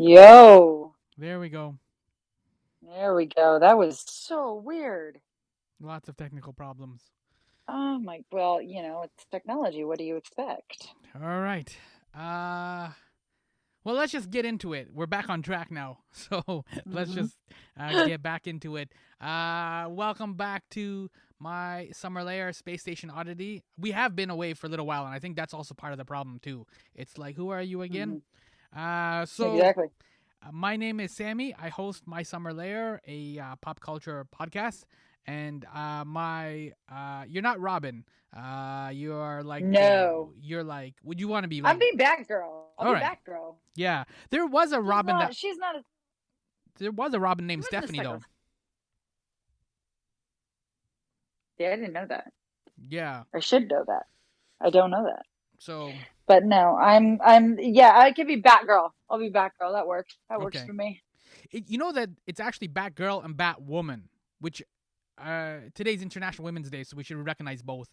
Yo. There we go. There we go. That was so weird. Lots of technical problems. Oh my, well, it's technology. What do you expect? All right. Well, let's just get into it. We're back on track now. So let's Hmm. just get back into it. Welcome back to my summer lair space station oddity. We have been away for a little while, and I think that's also part of the problem, too. It's like, who are you again? Hmm. Uh, so Exactly. my name is Sammy. I host My Summer Lair, a pop culture podcast. And you're not Robin. No. you're like, would you want to be I'll like, be Batgirl. I'll all be right. Batgirl. Yeah, there was a She's Robin not. that She's not. A, there was a Robin she named wasn't a Stephanie psycho. though. Yeah, I didn't know that. Yeah. I should know that. I don't know that. So But no, I'm. Yeah, I could be Batgirl. I'll be Batgirl. That works. That works okay, for me. you know that it's actually Batgirl and Batwoman, which today's International Women's Day, so we should recognize both.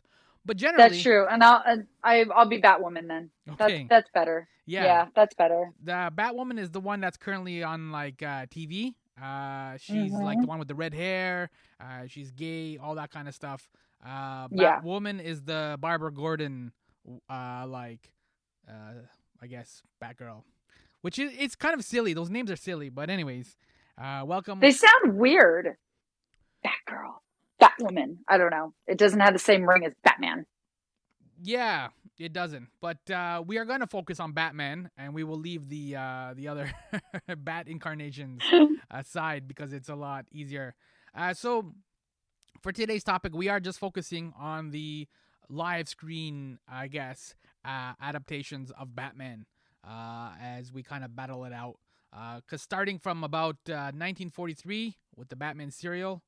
But That's generally, true, and I'll be Batwoman then. That's okay, that's better. yeah, Yeah, that's better. the Batwoman is the one that's currently on like TV. She's like the Hmm. one with the red hair. She's gay, all that kind of stuff. Yeah. Batwoman is the Barbara Gordon, like, uh, I guess Batgirl, which is it's kind of silly. Those names are silly, but anyways, welcome. They sound weird. Batgirl. Batwoman. I don't know. It doesn't have the same ring as Batman. Yeah, it doesn't. But we are going to focus on Batman, and we will leave the other Bat incarnations aside because it's a lot easier. So for today's topic, we are just focusing on the live screen, I guess, adaptations of Batman as we kind of battle it out. Because starting from about 1943 with the Batman serial,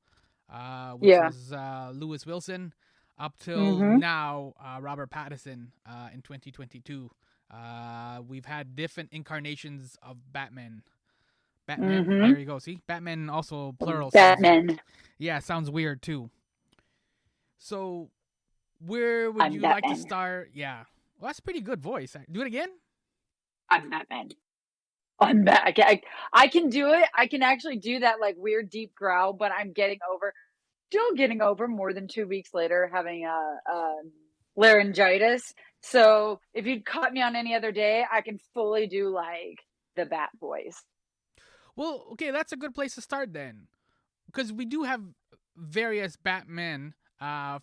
which Yeah. was Lewis Wilson, up till Hmm. now, Robert Pattinson in 2022. We've had different incarnations of Batman. Batman, Hmm. there you go. See, Batman also plural sounds, Batman. yeah, sounds weird too. So, where would I'm you like to Batman. start? Yeah, well, that's a pretty good voice. Do it again. I'm Batman. I'm Bat. I can do it. I can actually do that like weird deep growl, but I'm still getting over more than 2 weeks later having a laryngitis. So if you'd caught me on any other day, I can fully do like the Bat voice. Well, okay, that's a good place to start then, because we do have various Batmen.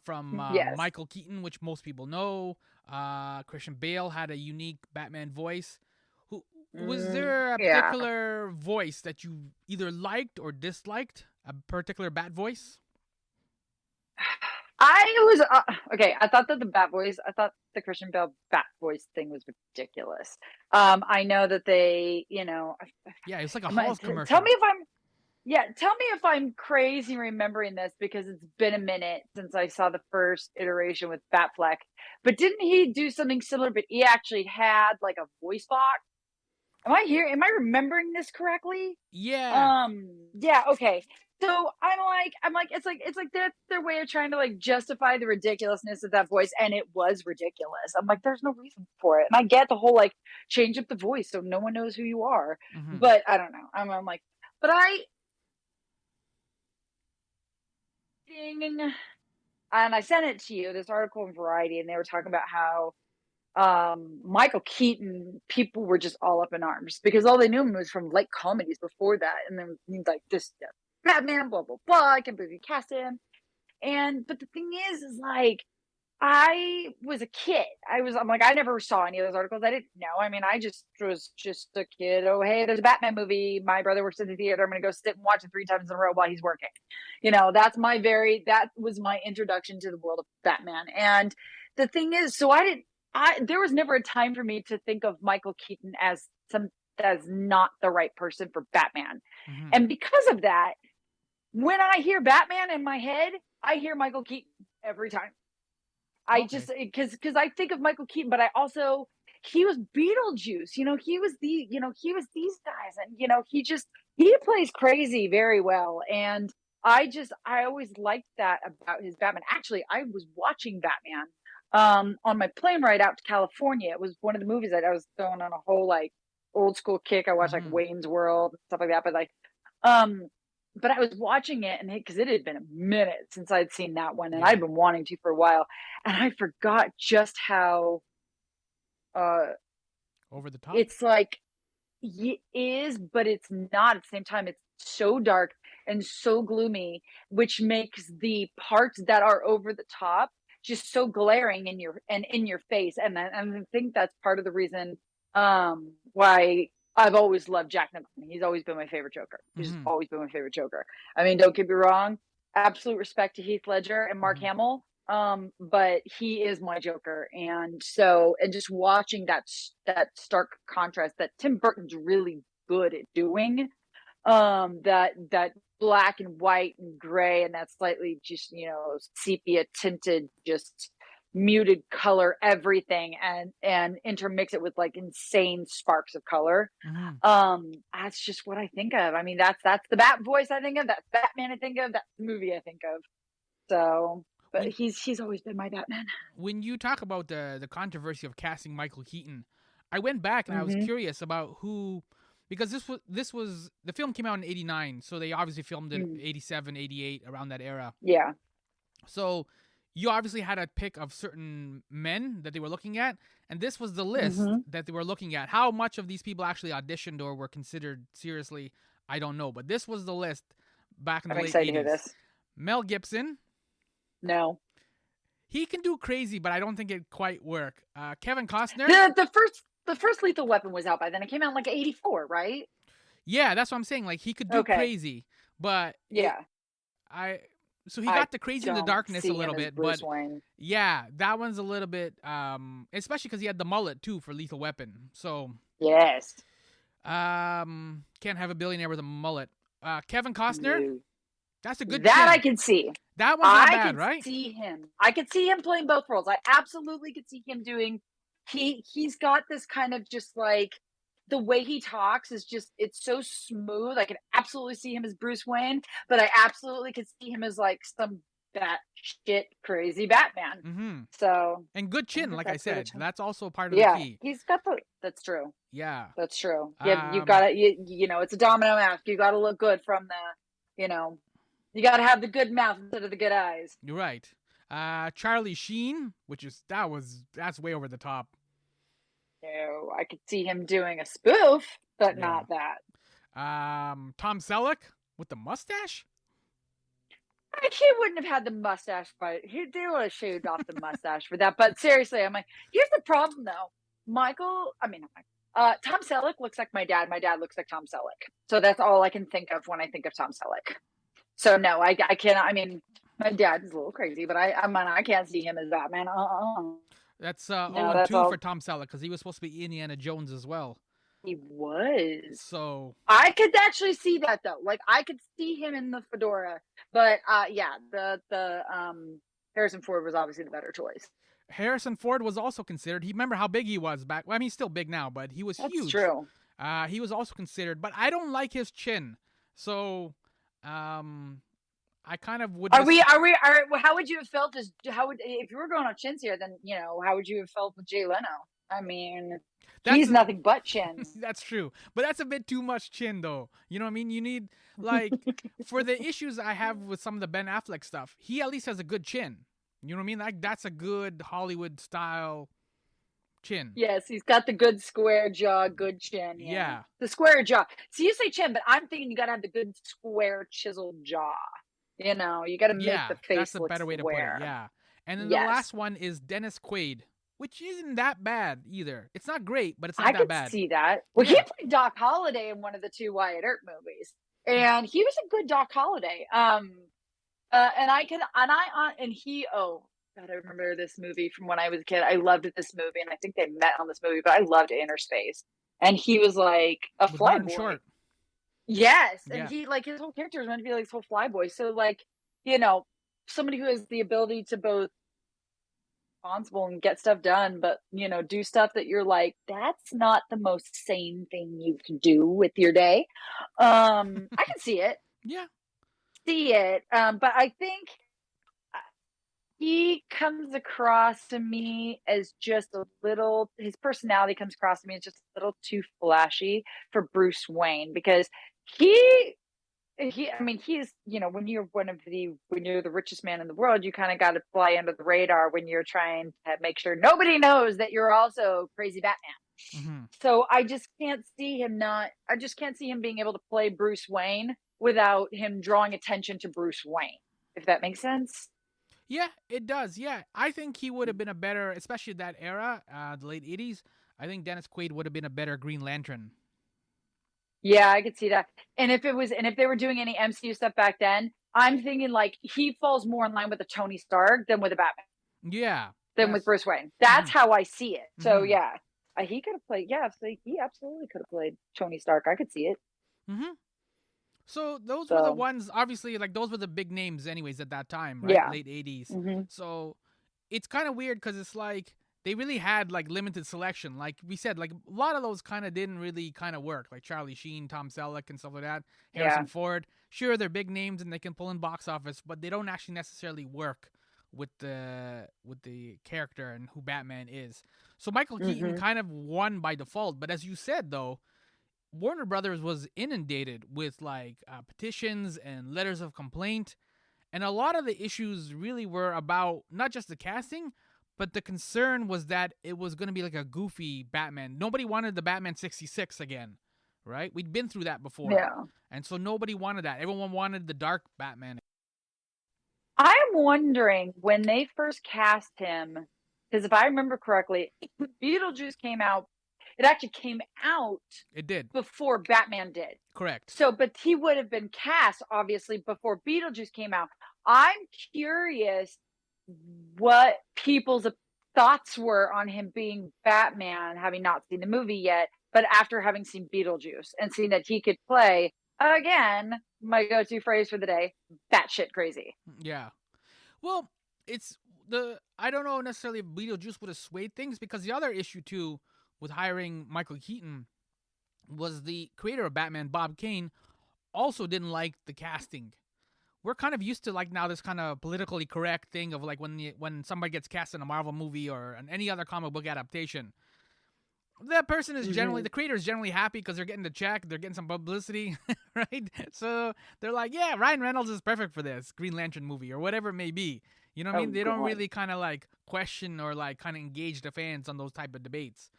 From Yes. Michael Keaton, which most people know. Christian Bale had a unique Batman voice. Who was there a Yeah. particular voice that you either liked or disliked? A particular Bat voice? I was okay. I thought that the Bat voice, I thought the Christian Bale Bat voice thing was ridiculous. I know that they, Yeah, it's like a Halls tell me commercial. if I'm, yeah, tell me if I'm crazy remembering this because it's been a minute since I saw the first iteration with Batfleck. But didn't he do something similar? But he actually had like a voice box. Am I remembering this correctly? Yeah. Yeah, okay. So it's like that's their way of trying to like justify the ridiculousness of that voice, and it was ridiculous. I'm like, there's no reason for it, and I get the whole like change up the voice so no one knows who you are, Mm-hmm. but I don't know. I'm like, but I sent it to you this article in Variety, and they were talking about how Michael Keaton, people were just all up in arms because all they knew him was from light comedies before that, and then like this Batman, blah blah blah. I can't believe you cast him. But the thing is like I was a kid. I'm like I never saw any of those articles. I didn't know. I mean, I just was just a kid. Oh hey, there's a Batman movie. My brother works in the theater. I'm gonna go sit and watch it 3 times in a row while he's working. That was my introduction to the world of Batman. And the thing is, so I didn't there was never a time for me to think of Michael Keaton as not the right person for Batman. Mm-hmm. And because of that, when I hear Batman in my head, I hear Michael Keaton every time. I Okay. just because I think of Michael Keaton, but I also he was Beetlejuice. He was these guys, and he plays crazy very well. And I always liked that about his Batman. Actually, I was watching Batman on my plane ride out to California. It was one of the movies that I was going on a whole like old school kick. I watched like Wayne's World and stuff like that. But like, but I was watching it and because it had been a minute since I'd seen that one, and I'd been wanting to for a while, and I forgot just how over the top. It's like it is, but it's not at the same time. It's so dark and so gloomy, which makes the parts that are over the top just so glaring in your face. And I think that's part of the reason why I've always loved Jack Nicholson. He's always been my favorite Joker. He's always been my favorite Joker. I mean, don't get me wrong, absolute respect to Heath Ledger and Mark Hamill. But he is my Joker. And just watching that stark contrast that Tim Burton's really good at doing, that black and white and gray and that slightly just, sepia tinted, just muted color, everything, and intermix it with like insane sparks of color. That's just what I think of. I mean, that's the Bat voice I think of, that's Batman I think of, that's the movie I think of. So but he's always been my Batman. When you talk about the controversy of casting Michael Keaton, I went back and I was curious about who, because this was the film came out in 89, so they obviously filmed it 87, 88, around that era. Yeah. So you obviously had a pick of certain men that they were looking at, and this was the list that they were looking at. How much of these people actually auditioned or were considered seriously, I don't know, but this was the list back in the late 80s. To hear this. Mel Gibson. No. He can do crazy, but I don't think it'd quite work. Kevin Costner. The first Lethal Weapon was out by then. It came out in like 84, right? Yeah, that's what I'm saying. Like he could do crazy, but yeah. So he got the crazy in the darkness a little bit, but Wayne. Yeah, that one's a little bit especially because he had the mullet too for Lethal Weapon. So yes. Can't have a billionaire with a mullet. Kevin Costner. No. That's a good that chin. I can see. That one's not bad, right? I could see him playing both roles. I absolutely could see him doing. He's got this kind of just like the way he talks is just, it's so smooth. I could absolutely see him as Bruce Wayne, but I absolutely could see him as like some batshit crazy Batman. So and good chin, like I said, that's also part of the key. He's got that's true. Yeah, that's true. Yeah, you've got to, it's a domino mask. You got to look good from the, you got to have the good mouth instead of the good eyes. You're right. Charlie Sheen, that's way over the top. No, I could see him doing a spoof, but not that. Tom Selleck with the mustache? He wouldn't have had the mustache, but they would have shaved off the mustache for that. But seriously, I'm like, here's the problem though. Tom Selleck looks like my dad. My dad looks like Tom Selleck. So that's all I can think of when I think of Tom Selleck. So no, I cannot. I mean, my dad is a little crazy, but I can't see him as Batman. That's 0-2 for Tom Selleck because he was supposed to be Indiana Jones as well. He was. So I could actually see that though. Like I could see him in the fedora, but the Harrison Ford was obviously the better choice. Harrison Ford was also considered. Remember how big he was back. Well, I mean, he's still big now, but he was huge. That's true. He was also considered, but I don't like his chin. So, I kind of would. How would you have felt if you were going on chins here? Then how would you have felt with Jay Leno? I mean, he's nothing but chin. That's true, but that's a bit too much chin, though. You know what I mean? You need like for the issues I have with some of the Ben Affleck stuff. He at least has a good chin. You know what I mean? Like that's a good Hollywood style chin. Yes, he's got the good square jaw, good chin. Yeah. The square jaw. So you say chin, but I'm thinking you got to have the good square chiseled jaw. You got to make the face that's a better way to put it. Yeah. And then the last one is Dennis Quaid, which isn't that bad either. It's not great, but it's not that bad. I could see that. Well, he played Doc Holliday in one of the two Wyatt Earp movies, and he was a good Doc Holliday. God, I remember this movie from when I was a kid. I loved this movie, and I think they met on this movie, but I loved Inner Space. And he was like a flyboy. Yes, and he like his whole character was meant to be like this whole flyboy. So like, somebody who has the ability to both responsible and get stuff done, but do stuff that you're like, that's not the most sane thing you can do with your day. I can see it. Yeah. See it. But I think he comes across to me as just a little, his personality comes across to me as just a little too flashy for Bruce Wayne, because he I mean, he's, when you're when you're the richest man in the world, you kind of got to fly under the radar when you're trying to make sure nobody knows that you're also crazy Batman. Mm-hmm. So I just can't see him being able to play Bruce Wayne without him drawing attention to Bruce Wayne, if that makes sense. Yeah, it does. Yeah, I think he would have been a better, especially that era, the late '80s. I think Dennis Quaid would have been a better Green Lantern. Yeah, I could see that. And if they were doing any MCU stuff back then, I'm thinking like he falls more in line with a Tony Stark than with a Batman, Yeah, than with that's. Bruce Wayne. That's Mm-hmm. how I see it. So Mm-hmm. yeah, he could have played. Yeah, so he absolutely could have played Tony Stark. I could see it. Mm-hmm. So those were the So ones, obviously, like those were the big names, anyways, at that time, right? yeah. Late '80s. Hmm. So it's kind of weird because it's like they really had like limited selection. Like we said, like a lot of those kind of didn't really kind of work. Like Charlie Sheen, Tom Selleck, and stuff like that. Yeah. Harrison Ford. Sure, they're big names and they can pull in box office, but they don't actually necessarily work with the character and who Batman is. So Michael Keaton Hmm. kind of won by default. But as you said, though, Warner Brothers was inundated with like petitions and letters of complaint, and a lot of the issues really were about not just the casting, but the concern was that it was going to be like a goofy Batman. Nobody wanted the Batman 66 again, right? We'd been through that before, Yeah. and so nobody wanted that. Everyone wanted the dark Batman. I'm wondering when they first cast him, because if I remember correctly, Beetlejuice came out. It actually came out It did, before Batman did. correct. So, but he would have been cast obviously before Beetlejuice came out. I'm curious what people's thoughts were on him being Batman, having not seen the movie yet, but after having seen Beetlejuice and seeing that he could play, again, my go-to phrase for the day, batshit crazy. Yeah. Well, it's the I don't know necessarily if Beetlejuice would have swayed things because the other issue too with hiring Michael Keaton was the creator of Batman, Bob Kane, also didn't like the casting. We're kind of used to like now this kind of politically correct thing of like when somebody gets cast in a Marvel movie or in any other comic book adaptation, that person is generally Mm-hmm. the creator is generally happy because they're getting the check, they're getting some publicity, right? So they're like, yeah, Ryan Reynolds is perfect for this Green Lantern movie or whatever it may be. You know what I Oh mean? They don't God. really kind of like question or like kind of engage the fans on those type of debates.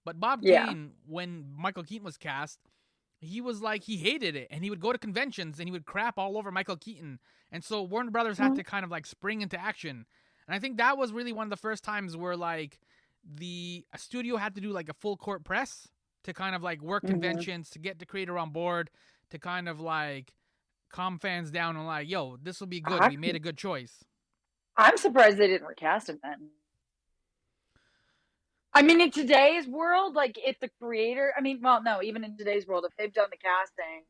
But Bob Yeah. Kane, when Michael Keaton was cast, he was like he hated it and he would go to conventions and he would crap all over Michael Keaton. And so Warner Brothers had to kind of like spring into action. And I think that was really one of the first times where like the a studio had to do like a full court press to kind of like work Mm-hmm. conventions to get the creator on board to kind of like calm fans down and like, yo, this will be good. I, We made a good choice. I'm surprised they didn't recast him then. I mean, in today's world, like if the creator, I mean, well, no, even in today's world, if they've done the casting,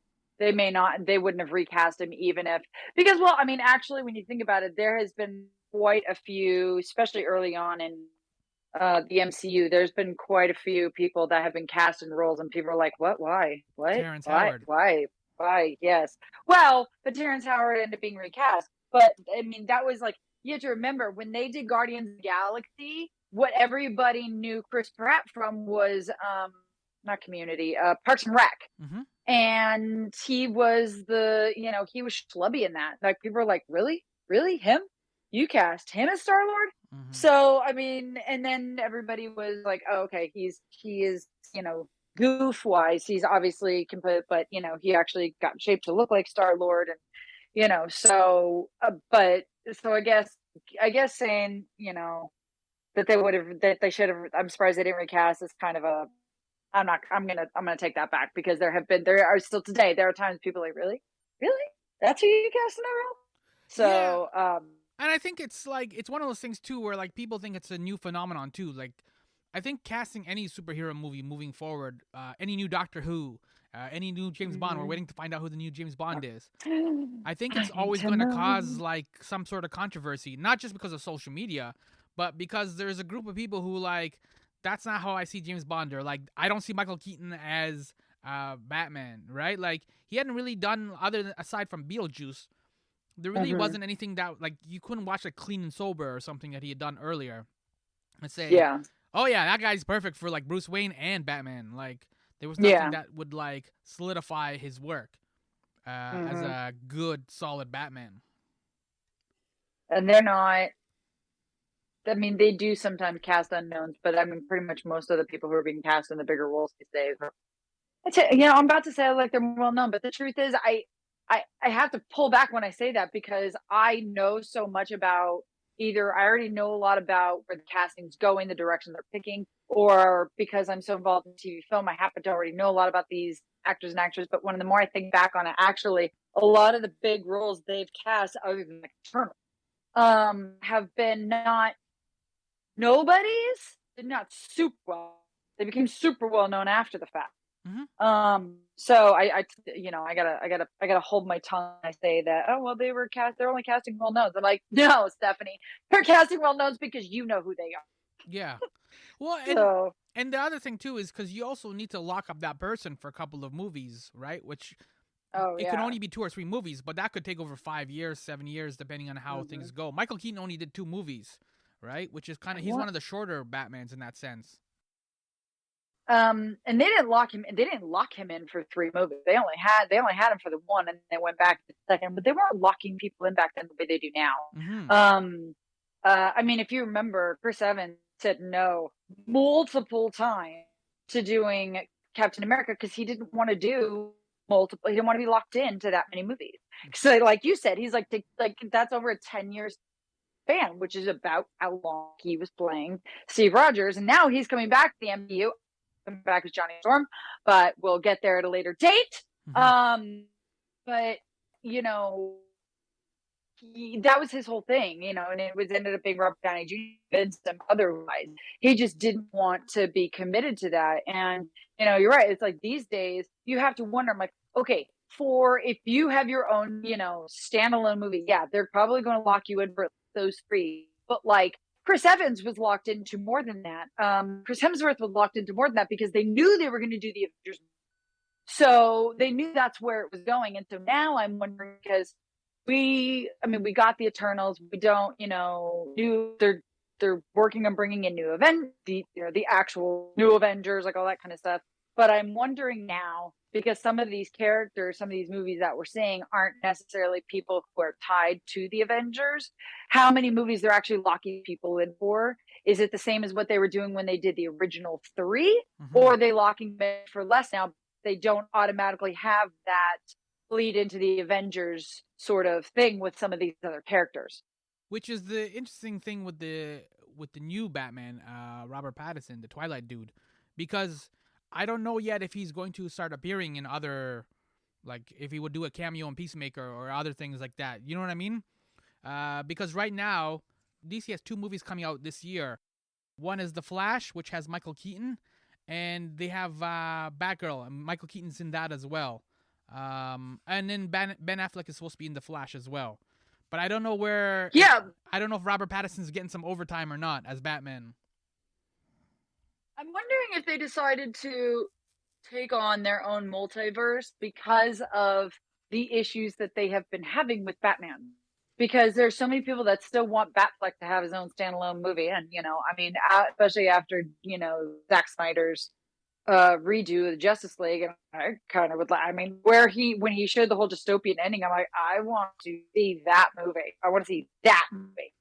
they wouldn't have recast him even if, because, well, I mean, actually, when you think about it, there has been quite a few, especially early on in the MCU, there's been quite a few people that have been cast in roles, and people are like, what, why, what, Terrence why, Howard. why, yes. Well, but Terrence Howard ended up being recast. But I mean, that was like, you have to remember when they did Guardians of the Galaxy, what everybody knew Chris Pratt from was not Community, Parks and Rec. Mm-hmm. And he was he was schlubby in that. Like people were like, really, really him? You cast him as Star Lord? Mm-hmm. So I mean, and then everybody was like, oh, okay, he is goof wise, he's obviously complete, but he actually got shaped to look like Star Lord, and so but so I guess saying that they should have. I'm surprised they didn't recast. Is kind of a. I'm gonna take that back because there are still today. There are times people are like, really, really, that's who you cast in that role. Yeah. So And I think it's like it's one of those things too where like people think it's a new phenomenon too. Like I think casting any superhero movie moving forward, any new Doctor Who, any new James Bond, we're waiting to find out who the new James Bond is. I think it's I need always to going to cause know. like some sort of controversy, not just because of social media, but because there's a group of people who like that's not how I see James Bond, or like I don't see Michael Keaton as Batman, right? Like he hadn't really done other than aside from Beetlejuice, there really Mm-hmm. wasn't anything that like you couldn't watch like Clean and Sober or something that he had done earlier and say, Yeah. oh yeah, that guy's perfect for like Bruce Wayne and Batman. Like there was nothing Yeah. that would like solidify his work as Mm-hmm. a good, solid Batman. And they're not. I mean, they do sometimes cast unknowns, but I mean, pretty much most of the people who are being cast in the bigger roles these days. I'm about to say like they're more well known, but the truth is, I have to pull back when I say that because I know so much about either I already know a lot about where the casting's going, the direction they're picking, or because I'm so involved in TV film, I happen to already know a lot about these actors and actresses. But when the more I think back on it, actually, a lot of the big roles they've cast, other than like Eternal, have been not nobodies, did not super well. They became super well known after the fact. Mm-hmm. So I gotta hold my tongue. I say that, oh, well, they're only casting well knowns. I'm like, no, Stephanie, they're casting well knowns because you know who they are. Yeah. Well, So, and the other thing too is because you also need to lock up that person for a couple of movies, right? Which oh, it could yeah. only be 2 or 3 movies, but that could take over 5 years, 7 years, depending on how Mm-hmm. things go. Michael Keaton only did 2 movies, right? Which is kind of he's one What? of the shorter Batmans in that sense. And they didn't lock him. They didn't lock him in for 3 movies. They only had him for the one, and they went back to the second. But they weren't locking people in back then the way they do now. Mm-hmm. I mean, if you remember, Chris Evans said no multiple times to doing Captain America because he didn't want to do multiple. He didn't want to be locked into that many movies. So, like you said, he's like that's over a 10 years span, which is about how long he was playing Steve Rogers, and now he's coming back to the MCU. Coming back as Johnny Storm, but we'll get there at a later date. Mm-hmm. But you know, that was his whole thing, and it was ended up being Robert Downey Jr. and some otherwise. He just didn't want to be committed to that. And you're right. It's like these days you have to wonder. I'm like, okay, for if you have your own, standalone movie, yeah, they're probably going to lock you in for those 3. But like Chris Evans was locked into more than that. Chris Hemsworth was locked into more than that because they knew they were going to do the Avengers. So they knew that's where it was going. And so now I'm wondering because we got the Eternals. We don't, do they're working on bringing in new the actual new Avengers, like all that kind of stuff. But I'm wondering now because some of these characters, some of these movies that we're seeing aren't necessarily people who are tied to the Avengers. How many movies they're actually locking people in for? Is it the same as what they were doing when they did the original 3, Mm-hmm. or are they locking them for less now? They don't automatically have that lead into the Avengers sort of thing with some of these other characters. Which is the interesting thing with the new Batman, Robert Pattinson, the Twilight dude, because I don't know yet if he's going to start appearing in other, like if he would do a cameo in Peacemaker or other things like that. You know what I mean? Because right now, DC has 2 movies coming out this year. One is The Flash, which has Michael Keaton, and they have Batgirl, and Michael Keaton's in that as well. And then Ben Affleck is supposed to be in The Flash as well. But I don't know where. Yeah. I don't know if Robert Pattinson's getting some overtime or not as Batman. I'm wondering if they decided to take on their own multiverse because of the issues that they have been having with Batman. Because there's so many people that still want Batfleck to have his own standalone movie. And, especially after, Zack Snyder's redo of the Justice League, and I kind of would like. I mean, when he showed the whole dystopian ending, I'm like, I want to see that movie. I want to see that movie.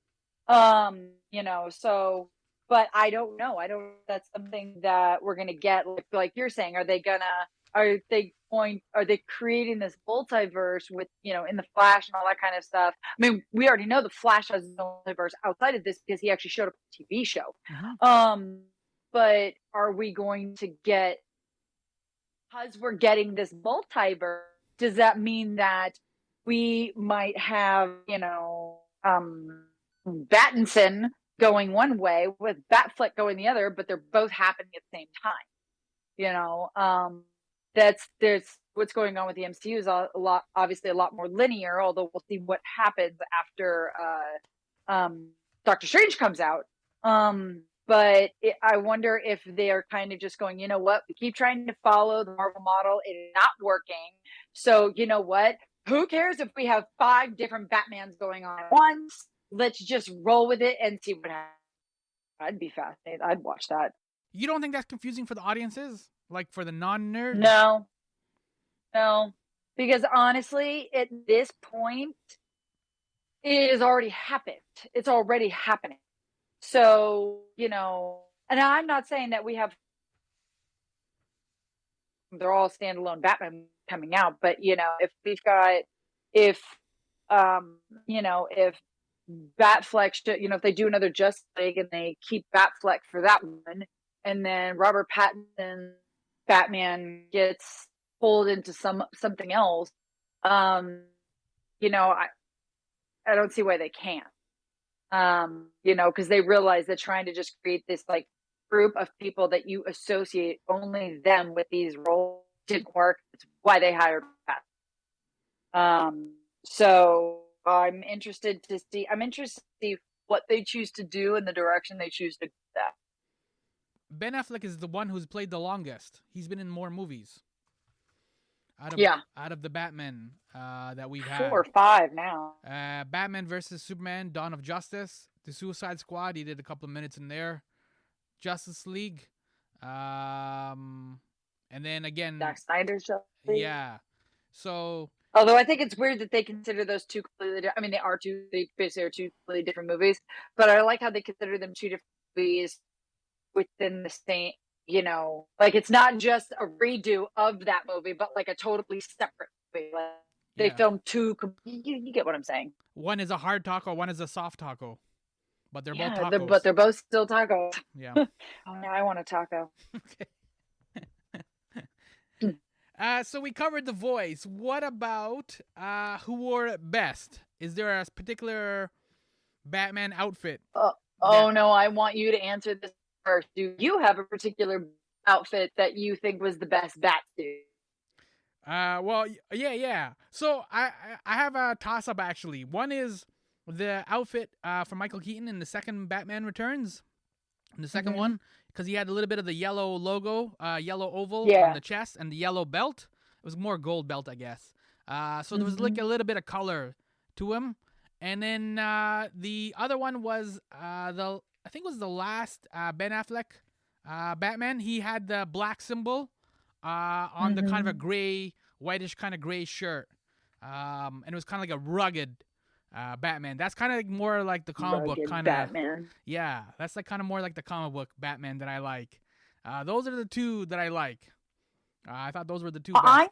So, but I don't know. I don't. That's something that we're gonna get. Like you're saying, are they creating this multiverse with in the Flash and all that kind of stuff? I mean, we already know the Flash has his own multiverse outside of this because he actually showed up on a TV show. Mm-hmm. But are we going to get, because we're getting this multiverse, does that mean that we might have, Pattinson going one way with Batfleck going the other, but they're both happening at the same time? There's what's going on with the MCU is obviously a lot more linear, although we'll see what happens after Doctor Strange comes out. But I wonder if they are kind of just going, you know what, we keep trying to follow the Marvel model. It is not working. So, you know what? who cares if we have 5 different Batmans going on at once? Let's just roll with it and see what happens. I'd be fascinated. I'd watch that. You don't think that's confusing for the audiences? Like for the non-nerds? No, no, because honestly, at this point, it has already happened. It's already happening. So, and I'm not saying that they're all standalone Batman coming out, but if we've got, if, if Batfleck should, if they do another Justice League and they keep Batfleck for that one, and then Robert Pattinson Batman gets pulled into something else, I don't see why they can't. Because they realize that trying to just create this like group of people that you associate only them with these roles didn't work. It's why they hired Pat. So I'm interested to see what they choose to do and the direction they choose to go that. Ben Affleck is the one who's played the longest. He's been in more movies. Out of the Batman that we've had. 4 or 5 now. Batman versus Superman, Dawn of Justice, The Suicide Squad. He did a couple of minutes in there. Justice League. And then again, Zack Snyder's Justice League. Yeah. So. Although I think it's weird that they consider those two completely different. I mean, they basically are 2 completely different movies. But I like how they consider them 2 different movies within the same. Like it's not just a redo of that movie, but like a totally separate movie. Like they filmed 2. You get what I'm saying? One is a hard taco, one is a soft taco, but they're both tacos. But they're both still tacos. Yeah. Oh, now I want a taco. Okay. So we covered The Voice. What about who wore it best? Is there a particular Batman outfit? No, I want you to answer this first. Do you have a particular outfit that you think was the best bat suit? Well, yeah. So I have a toss-up, actually. One is the outfit from Michael Keaton in the second Batman Returns. In the second one, because he had a little bit of the yellow logo, yellow oval on the chest, and the yellow belt. It was more gold belt, I guess. So there was like a little bit of color to him. And then the other one was I think it was the last Ben Affleck Batman. He had the black symbol on the kind of a gray, whitish kind of gray shirt. And it was kind of like a rugged Batman. That's kind of like more like the comic book kind of Batman. Yeah, that's like kind of more like the comic book Batman that I like. Those are the 2 that I like. I thought those were the 2 best.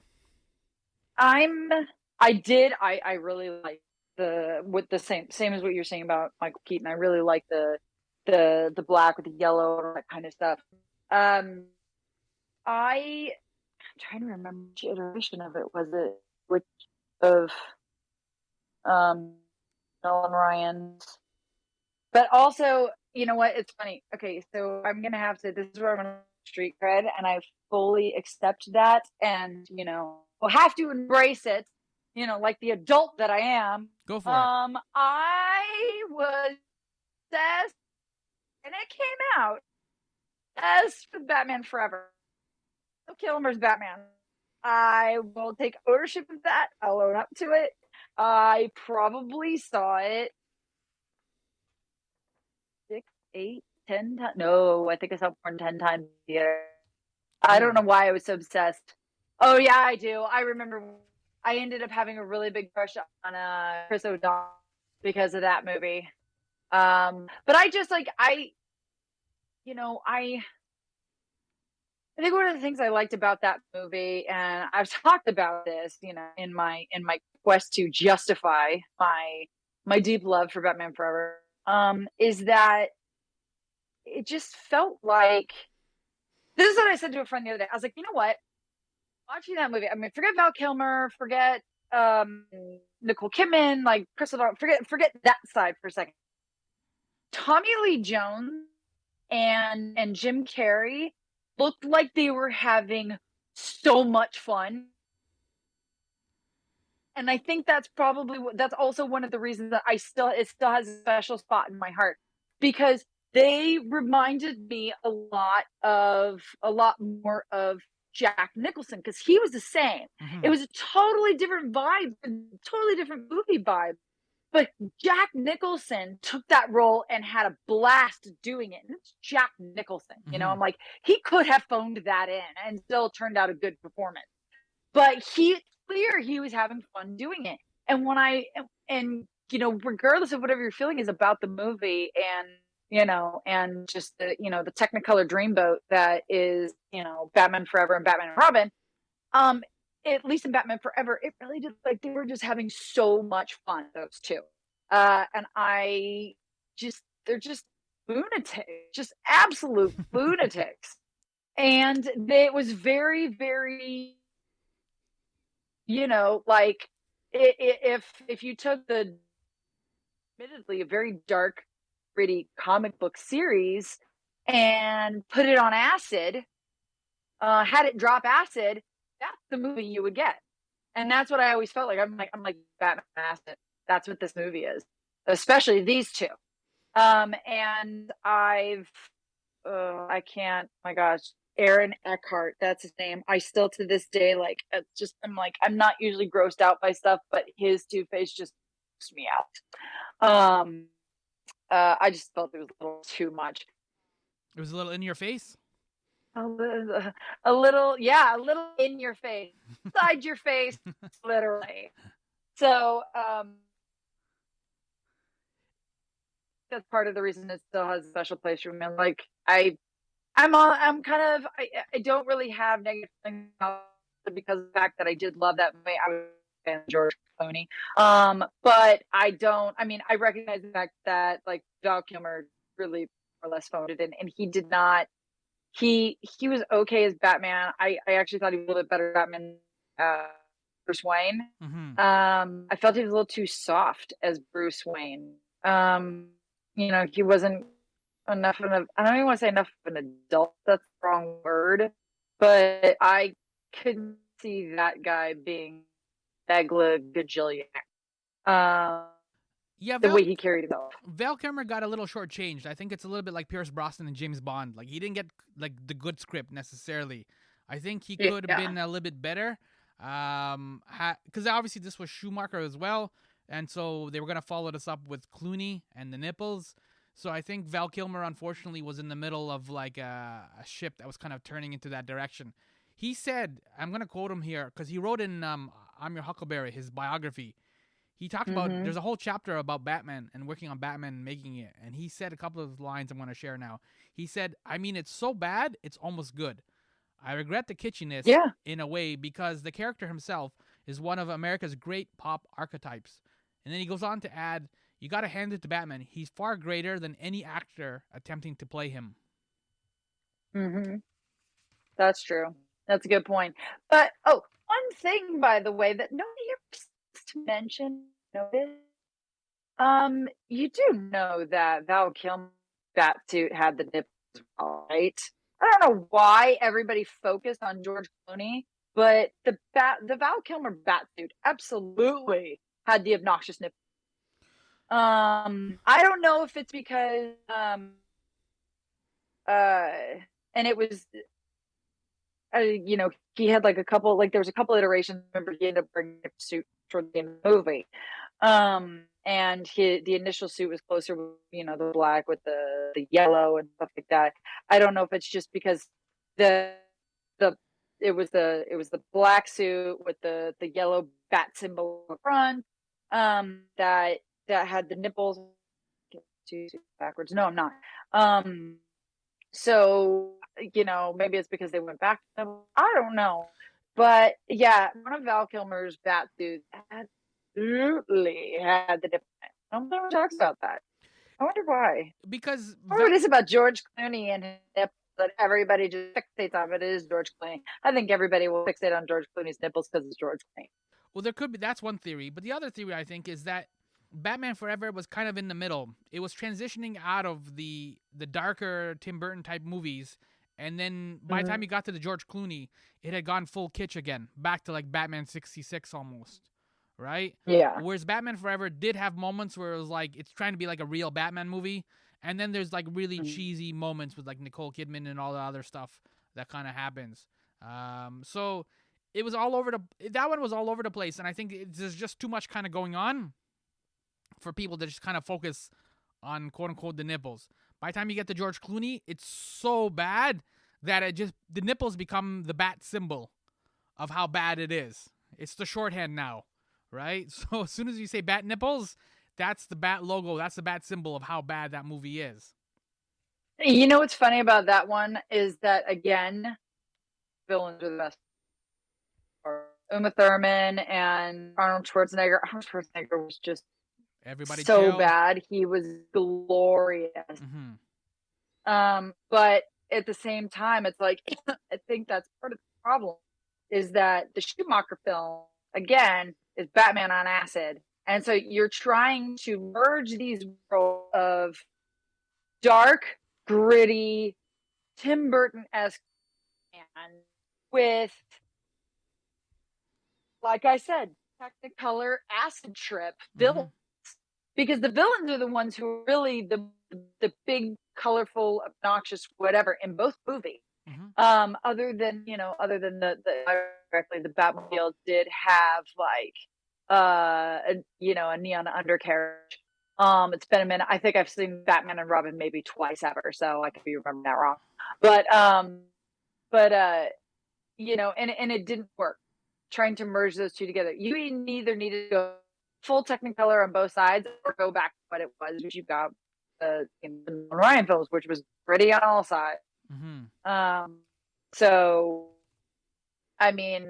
I really like with the same as what you're saying about Michael Keaton. I really like the black with the yellow and that kind of stuff. I'm trying to remember which iteration of it was it, which of Nolan Ryan's. But also, you know what? It's funny. Okay, so I'm gonna have to. This is where I'm on street cred, and I fully accept that, and will have to embrace it. Like the adult that I am. Go for it. I was obsessed, and it came out as for Batman Forever. Val Kilmer's Batman. I will take ownership of that. I'll own up to it. I probably saw it 6, 8, 10 times. No, I think I saw it more than 10 times a year. I don't know why I was so obsessed. Oh, yeah, I do. I remember I ended up having a really big crush on Chris O'Donnell because of that movie. But I just I think one of the things I liked about that movie, and I've talked about this, in my quest to justify my deep love for Batman Forever, is that it just felt like, this is what I said to a friend the other day. I was like, you know what? Watching that movie, I mean, forget Val Kilmer, forget Nicole Kidman, like Chris O'Donnell, forget that side for a second. Tommy Lee Jones and Jim Carrey looked like they were having so much fun. And I think that's also one of the reasons that it still has a special spot in my heart, because they reminded me a lot more of Jack Nicholson, because he was the same. Mm-hmm. It was a totally different vibe, totally different movie vibe. But Jack Nicholson took that role and had a blast doing it. And it's Jack Nicholson, you know. Mm-hmm. I'm like, he could have phoned that in and still turned out a good performance. But he clear he was having fun doing it. And when and you know, regardless of whatever your feeling is about the movie, and you know, and just the, you know, the Technicolor dreamboat that is, you know, Batman Forever and Batman and Robin, um, at least in Batman Forever, it really did, like, they were just having so much fun, those two. And they're just lunatics, just absolute lunatics. And it was very, very, you know, like, if you took the, admittedly, a very dark, gritty comic book series and put it on acid, had it drop acid, that's the movie you would get. And that's what I always felt like. I'm like Batman acid. That's what this movie is, especially these two. And I can't. My gosh, Aaron Eckhart. That's his name. I still to this day, like, I'm like, I'm not usually grossed out by stuff, but his Two-Face just grossed me out. I just felt it was a little too much. It was a little in your face. A little, yeah, a little in your face, inside your face, literally. So, that's part of the reason it still has a special place for me. Like, I'm kind of, I don't really have negative things about it because of the fact that I did love that movie. I was a fan of George Clooney. But I mean, I recognize the fact that, like, Val Kilmer really more or less phoned it in, and he did not. He was okay as Batman. I actually thought he was a little bit better Batman, Bruce Wayne. Mm-hmm. I felt he was a little too soft as Bruce Wayne. You know, he wasn't enough of I don't even want to say enough of an adult. That's the wrong word. But I couldn't see that guy being Begla Gajillionaire. Yeah, The way he carried himself. Val Kilmer got a little shortchanged. I think it's a little bit like Pierce Brosnan and James Bond. Like, he didn't get, like, the good script necessarily. I think he could have been a little bit better. Because obviously this was Schumacher as well, and so they were gonna follow this up with Clooney and the Nipples. So I think Val Kilmer, unfortunately, was in the middle of, like, a ship that was kind of turning into that direction. He said, I'm gonna quote him here because he wrote in I'm Your Huckleberry, his biography. He talked about, there's a whole chapter about Batman and working on Batman and making it. And he said a couple of lines I'm going to share now. He said, I mean, it's so bad, it's almost good. I regret the kitschiness in a way because the character himself is one of America's great pop archetypes. And then he goes on to add, you got to hand it to Batman. He's far greater than any actor attempting to play him. Mm-hmm. That's true. That's a good point. But, one thing, by the way, that nobody ever to mention, you do know that Val Kilmer's Batsuit had the nipples, right? I don't know why everybody focused on George Clooney, but the Val Kilmer Batsuit absolutely had the obnoxious nipples. I don't know if it's because and it was you know, he had like there was a couple iterations. Remember, he ended up bringing a suit toward the end of the movie. And the initial suit was closer with, you know, the black with the yellow and stuff like that. I don't know if it's just because it was the black suit with the yellow bat symbol in front, that had the nipples. Backwards. No, I'm not. So, you know, maybe it's because they went back to them. I don't know. But yeah, one of Val Kilmer's bat suits absolutely had the difference. Nobody talks about that. I wonder why. Because what is about George Clooney and his nipples that everybody just fixates on? It is George Clooney. I think everybody will fixate on George Clooney's nipples because it's George Clooney. Well, there could be. That's one theory. But the other theory, I think, is that Batman Forever was kind of in the middle. It was transitioning out of the darker Tim Burton type movies, and then by the time you got to the George Clooney, it had gone full kitsch again, back to like Batman 66 almost, right? Yeah. Whereas Batman Forever did have moments where it was like it's trying to be like a real Batman movie, and then there's like really cheesy moments with like Nicole Kidman and all the other stuff that kind of happens. So it was all over that one was all over the place, and I think there's just too much kind of going on for people to just kind of focus on quote unquote the nipples. By the time you get to George Clooney, it's so bad that the nipples become the bat symbol of how bad it is. It's the shorthand now, right? So as soon as you say bat nipples, that's the bat logo, that's the bat symbol of how bad that movie is. You know what's funny about that one is that, again, villains are the best. Uma Thurman and Arnold Schwarzenegger. Arnold Schwarzenegger was just Everybody so chill. bad. He was glorious. But at the same time, it's like I think that's part of the problem is that the Schumacher film, again, is Batman on acid. And so you're trying to merge these worlds of dark, gritty, Tim Burton-esque man with, like I said, Technicolor acid trip villains. Because the villains are the ones who are really the big, colorful, obnoxious, whatever in both movies. Other than the Batmobile did have like a neon undercarriage. It's been a minute. I think I've seen Batman and Robin maybe twice ever, so I could be remembering that wrong. But and it didn't work. Trying to merge those two together. You either needed to go full Technicolor on both sides or go back to what it was, which you got the Ryan films, which was pretty on all sides. So I mean,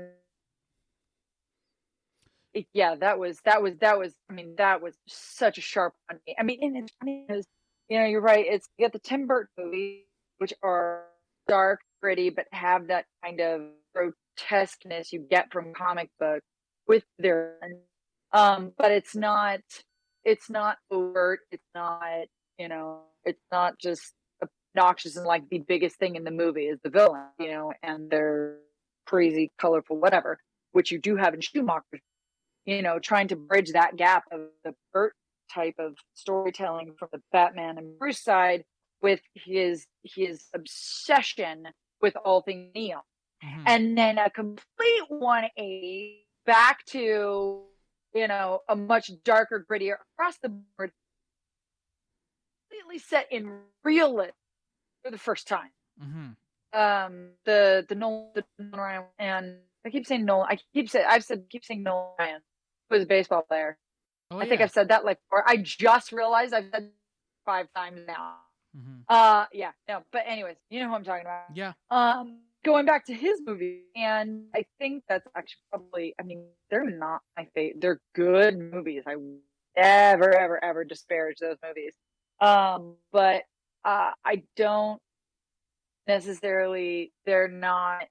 that was such a sharp one. I mean, and it's funny because you're right. You get the Tim Burton movies, which are dark, gritty, but have that kind of grotesqueness you get from comic book with their but it's not overt, it's not just obnoxious and like the biggest thing in the movie is the villain, and they're crazy, colorful, whatever, which you do have in Schumacher, trying to bridge that gap of the Burt type of storytelling from the Batman and Bruce side with his obsession with all things neon. And then a complete 180 back to, a much darker, grittier across the board, completely set in realism for the first time. The Nolan Ryan, and I keep saying Nolan. I keep saying Nolan Ryan, who was a baseball player. I think I've said that like before. I just realized I've said 5 times now. But anyways, you know who I'm talking about. Yeah. Going back to his movie, and I think that's actually probably, they're not my favorite. They're good movies. I never, ever, ever disparage those movies. But I don't necessarily, none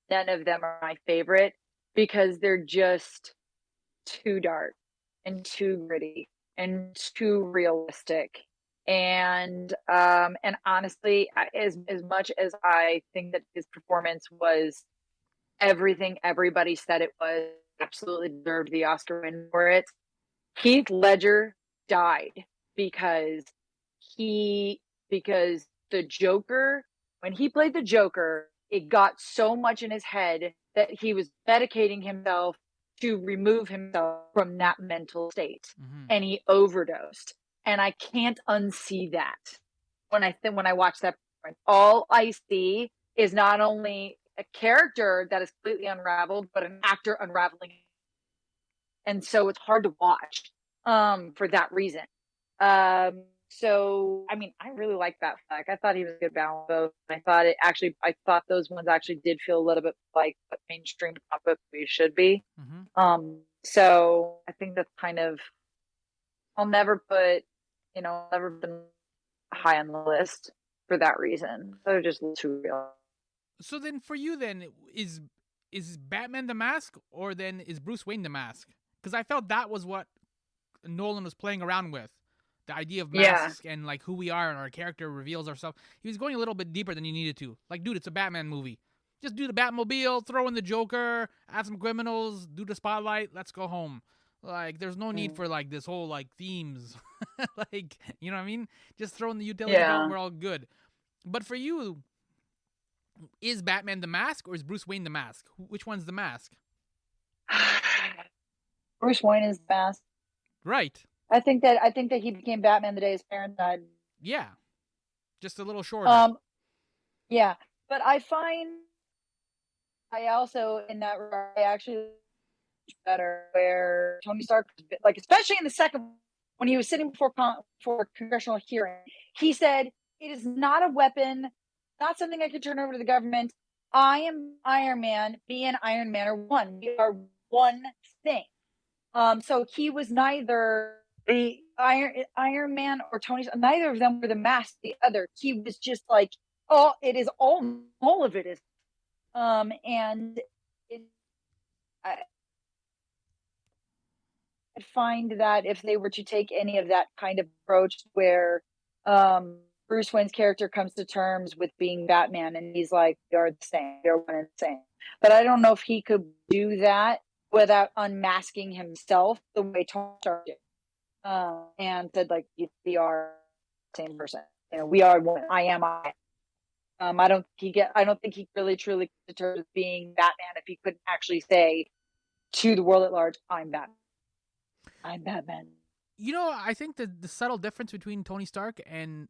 of them are my favorite because they're just too dark and too gritty and too realistic. And honestly, as much as I think that his performance was everything everybody said it was, absolutely deserved the Oscar win for it, Heath Ledger died because the Joker, when he played the Joker, it got so much in his head that he was medicating himself to remove himself from that mental state, and he overdosed. And I can't unsee that when I watch that. All I see is not only a character that is completely unraveled, but an actor unraveling. And so it's hard to watch for that reason. So, I really like Batfleck. I thought he was a good balance both. I thought those ones actually did feel a little bit like what mainstream comic book movies should be. So I think that's kind of, I'll never been high on the list for that reason. They're just too real. So then for you then, is Batman the Mask or then is Bruce Wayne the Mask? Because I felt that was what Nolan was playing around with. The idea of masks and like who we are and our character reveals ourselves. He was going a little bit deeper than he needed to. Like, dude, it's a Batman movie. Just do the Batmobile, throw in the Joker, add some criminals, do the spotlight, let's go home. Like, there's no need for like this whole like themes. Like, you know what I mean? Just throw in the utility belt, we're all good. But for you, Is Batman the mask or is Bruce Wayne the mask? Which one's the mask? Bruce Wayne is the mask. Right. I think that he became Batman the day his parents died. Yeah. Just a little shorter. Yeah, but I also in that regard, I actually better where Tony Stark, like especially in the second when he was sitting before for congressional hearing, he said it is not a weapon, not something I could turn over to the government. I am Iron Man. Me and Iron Man are one. We are one thing. So he was neither the Iron Man or Tony. Neither of them were the mask. The other, he was just like, oh, it is all of it is. And it, I find that if they were to take any of that kind of approach, where Bruce Wayne's character comes to terms with being Batman, and he's like, "They're the same. They're one and the same." But I don't know if he could do that without unmasking himself the way Tony Stark did. And said like, we are the same person. We are one. I am I. I don't think he really truly deterred as being Batman if he couldn't actually say to the world at large, "I'm Batman. I'm Batman." I think the subtle difference between Tony Stark and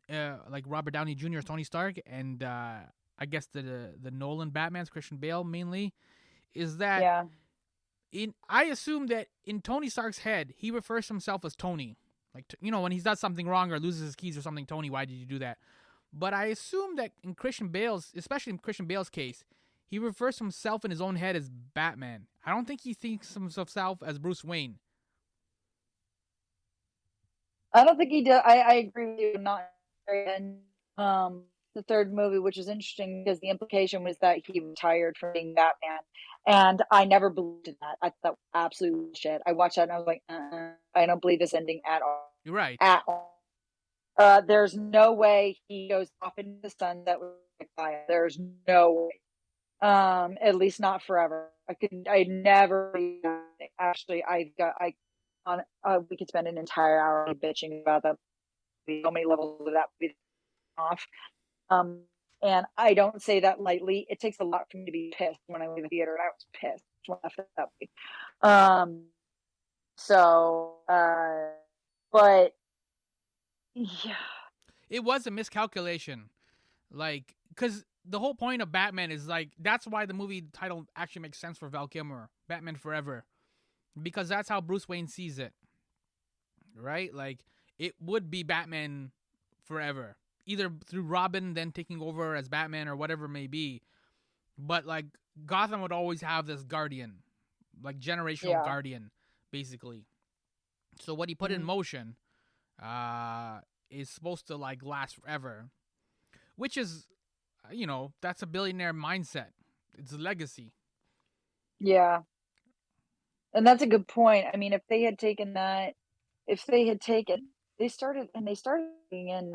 like Robert Downey Jr.'s Tony Stark and I guess the Nolan Batman's Christian Bale mainly is that I assume that in Tony Stark's head he refers to himself as Tony, like when he does something wrong or loses his keys or something. Tony, why did you do that? But I assume that in Christian Bale's, especially in Christian Bale's case, he refers to himself in his own head as Batman. I don't think he thinks of himself as Bruce Wayne. I don't think he does. I agree with you. Not in the third movie, which is interesting because the implication was that he retired from being Batman, and I never believed in that. I thought that was absolute shit. I watched that and I was like, I don't believe this ending at all. You're right. At all. There's no way he goes off into the sun that was fire. There's no way. At least not forever. I never actually we could spend an entire hour bitching about that. So many levels of that movie off. And I don't say that lightly. It takes a lot for me to be pissed when I leave the theater, and I was pissed when I left that movie. But yeah, it was a miscalculation, like because the whole point of Batman is like that's why the movie title actually makes sense for Val Kilmer, Batman Forever, because that's how Bruce Wayne sees it, right? Like it would be Batman Forever, either through Robin then taking over as Batman or whatever it may be, but like Gotham would always have this guardian, like generational guardian, basically. So what he put in motion is supposed to like last forever, which is, that's a billionaire mindset. It's a legacy. Yeah. And that's a good point. I mean, if they had taken, they started being in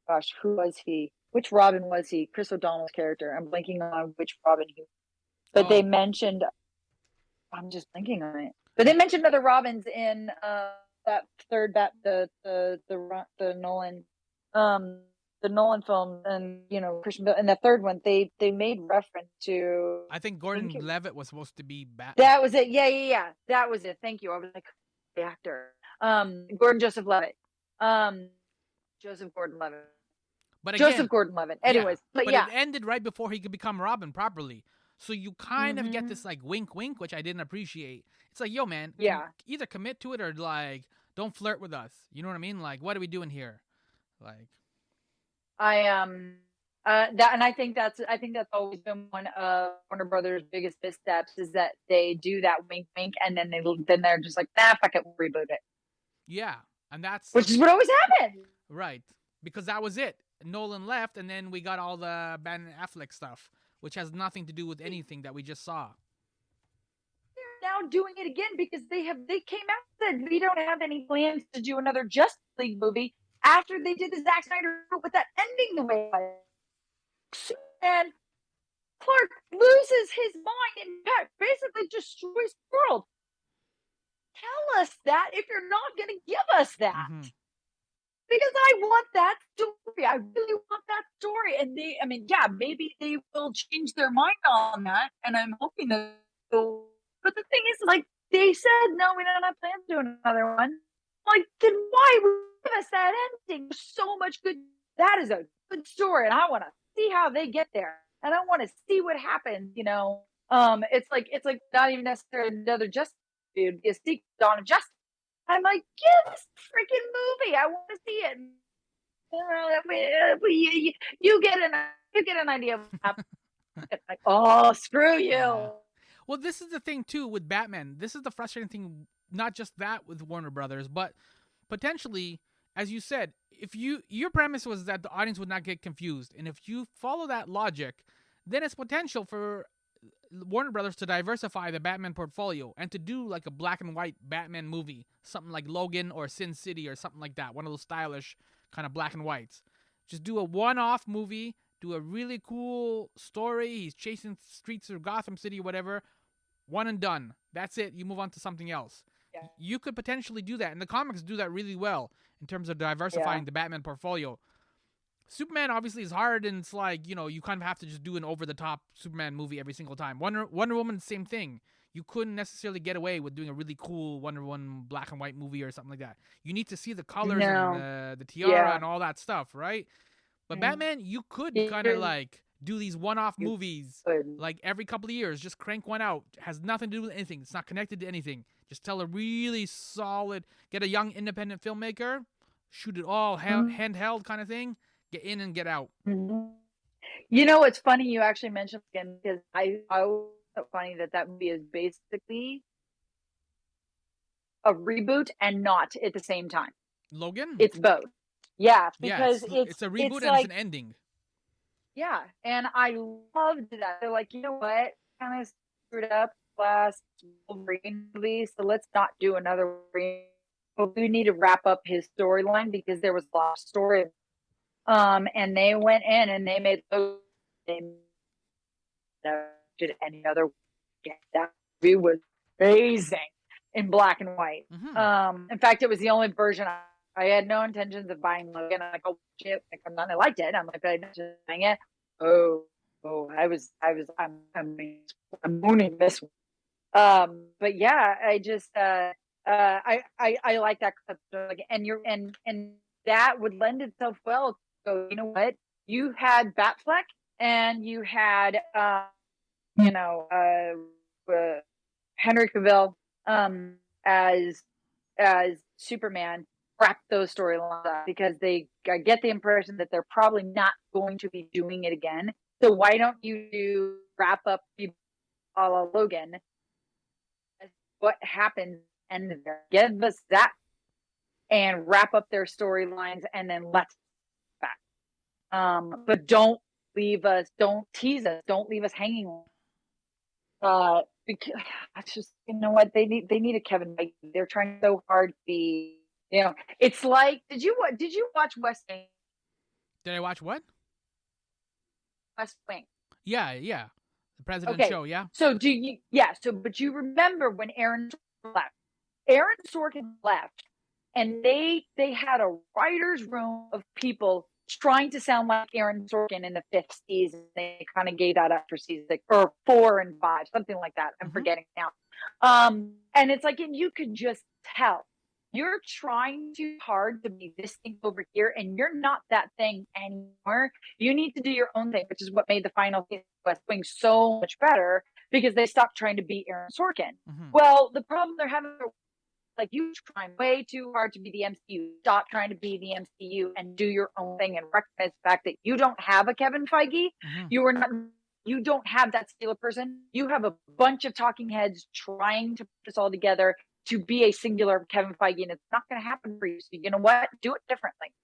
gosh, who was he? Which Robin was he? Chris O'Donnell's character. I'm blanking on which Robin he was. But they mentioned, I'm just blanking on it. But they mentioned other Robins in that third the Nolan the Nolan film, and Christian Bale. And the third one, they made reference to. I think Gordon Levitt was supposed to be Batman. That was it. Yeah. That was it. Thank you. I was like, the actor. Gordon Joseph Levitt. Joseph Gordon-Levitt. But again, Joseph Gordon-Levitt. Anyways, but it ended right before he could become Robin properly. So you kind of get this like wink, wink, which I didn't appreciate. It's like, yo, man, either commit to it or like don't flirt with us. You know what I mean? Like, what are we doing here? Like, and I think that's always been one of Warner Brothers' biggest missteps is that they do that wink, wink, and then they're just like, nah, fuck it, we'll reboot it. Yeah, and which is what always happened. Right, because that was it. Nolan left, and then we got all the Ben Affleck stuff, which has nothing to do with anything that we just saw. They're now doing it again because they came out and said we don't have any plans to do another Justice League movie after they did the Zack Snyder with that ending the way it was. And Clark loses his mind and basically destroys the world. Tell us that if you're not going to give us that. Because I want that to story. I really want that story. And maybe they will change their mind on that. And I'm hoping that they'll, but the thing is, like, they said, no, we don't have plans to do another one. Like, then why give us that ending? There's so much good. That is a good story. And I want to see how they get there. And I want to see what happens, it's like not even necessarily another Justice dude, a sequel Dawn of Justice. I'm like, give this freaking movie. I want to see it. You get an idea of what happens. Like, oh, screw you. Yeah. Well, this is the thing too with Batman. This is the frustrating thing. Not just that with Warner Brothers, but potentially, as you said, if your premise was that the audience would not get confused, and if you follow that logic, then it's potential for Warner Brothers to diversify the Batman portfolio and to do like a black and white Batman movie, something like Logan or Sin City or something like that, one of those stylish kind of black and whites. Just do a one-off movie, do a really cool story. He's chasing streets of Gotham City, whatever. One and done. That's it. You move on to something else. Yeah. You could potentially do that, and the comics do that really well in terms of diversifying the Batman portfolio. Superman obviously is hard, and it's like, you kind of have to just do an over-the-top Superman movie every single time. Wonder Woman, same thing. You couldn't necessarily get away with doing a really cool Wonder Woman black and white movie or something like that. You need to see the colors and the tiara and all that stuff, right? But Batman, you could kind of like do these one-off movies like every couple of years. Just crank one out. It has nothing to do with anything. It's not connected to anything. Just tell a really solid, get a young independent filmmaker, shoot it all handheld kind of thing. Get in and get out. It's funny you actually mentioned again, because I was so funny that movie is basically a reboot and not at the same time. Logan? It's both. Yeah, because it's a reboot and it's an ending. Yeah, and I loved that. They're like, you know what? Kind of screwed up last Wolverine movie, so let's not do another Wolverine. But we need to wrap up his storyline because there was a lot of story. And they went in and they made any other. That movie was amazing in black and white. Mm-hmm. In fact, it was the only version I had no intentions of buying Logan. I'm like, oh shit! I liked it. I'm like, I'm not just buying it. I'm mooning this one. But yeah, I just I like that concept. And that would lend itself well. So you know what? You had Batfleck and you had Henry Cavill as Superman. Wrap those storylines up because I get the impression that they're probably not going to be doing it again. So why don't you wrap up a la Logan? What happens and give us that and wrap up their storylines and then let's back. But don't tease us, don't leave us hanging. Because that's just, you know what, they need a Kevin Feige. They're trying so hard to be. It's like, did you watch West Wing? Did I watch what? West Wing. Yeah. The President Show, yeah. So but you remember when Aaron Sorkin left? Aaron Sorkin left, and they had a writer's room of people trying to sound like Aaron Sorkin in the 5th season. They kind of gave that up for season 6 or 4 and 5, something like that. I'm forgetting now. And it's like, and you could just tell. You're trying too hard to be this thing over here, and you're not that thing anymore. You need to do your own thing, which is what made the final season of West Wing so much better because they stopped trying to be Aaron Sorkin. Mm-hmm. Well, the problem they're having, like, you trying way too hard to be the MCU. Stop trying to be the MCU and do your own thing and recognize the fact that you don't have a Kevin Feige. Mm-hmm. You don't have that singular person. You have a bunch of talking heads trying to put this all together to be a singular Kevin Feige, and it's not going to happen for you. So you know what? Do it differently.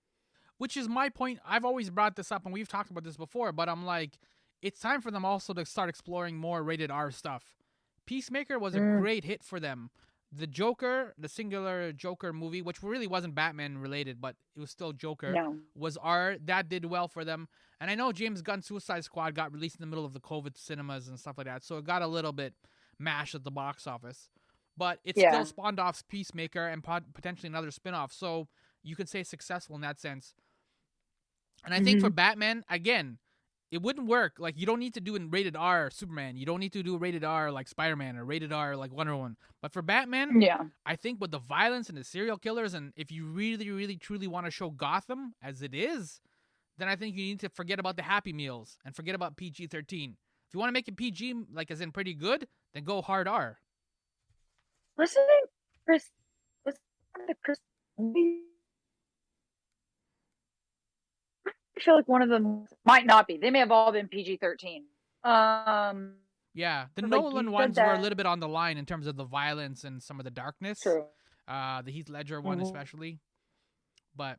Which is my point. I've always brought this up, and we've talked about this before, but I'm like, it's time for them also to start exploring more rated R stuff. Peacemaker was a great hit for them. The Joker, the singular Joker movie, which really wasn't Batman related, but it was still Joker, was R. That did well for them. And I know James Gunn's Suicide Squad got released in the middle of the COVID cinemas and stuff like that, so it got a little bit mashed at the box office. But it still spawned off Peacemaker and potentially another spinoff. So you could say successful in that sense. And I think for Batman, again, it wouldn't work. Like, you don't need to do in rated R Superman. You don't need to do rated R like Spider-Man or rated R like Wonder Woman. But for Batman, Yeah. I think with the violence and the serial killers, and if you really, really, truly want to show Gotham as it is, then I think you need to forget about the Happy Meals and forget about PG-13. If you want to make it PG, like as in pretty good, then go hard R. Listen, Chris. Listen to Chris. I feel like one of them might not be. They may have all been PG-13. Yeah, the like Nolan ones were a little bit on the line in terms of the violence and some of the darkness. True. The Heath Ledger one especially. But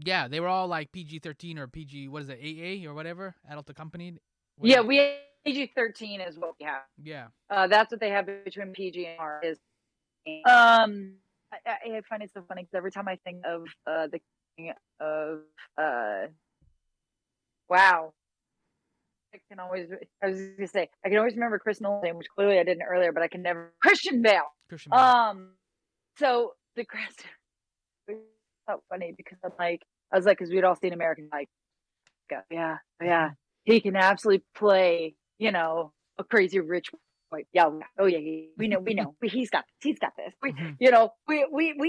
yeah, they were all like PG-13 or PG, what is it, AA or whatever, adult accompanied. Yeah, we PG-13 is what we have. Yeah. That's what they have between PG and R. Is I find it so funny because every time I think of the king of wow, I was gonna say I can always remember Chris Nolan's name, which clearly I didn't earlier, but I can never Christian Bale. So the Chris, it's so funny because I was like, because we'd all seen American, like, yeah, he can absolutely play, a crazy rich boy. Yeah, oh yeah, we know, he's got this. We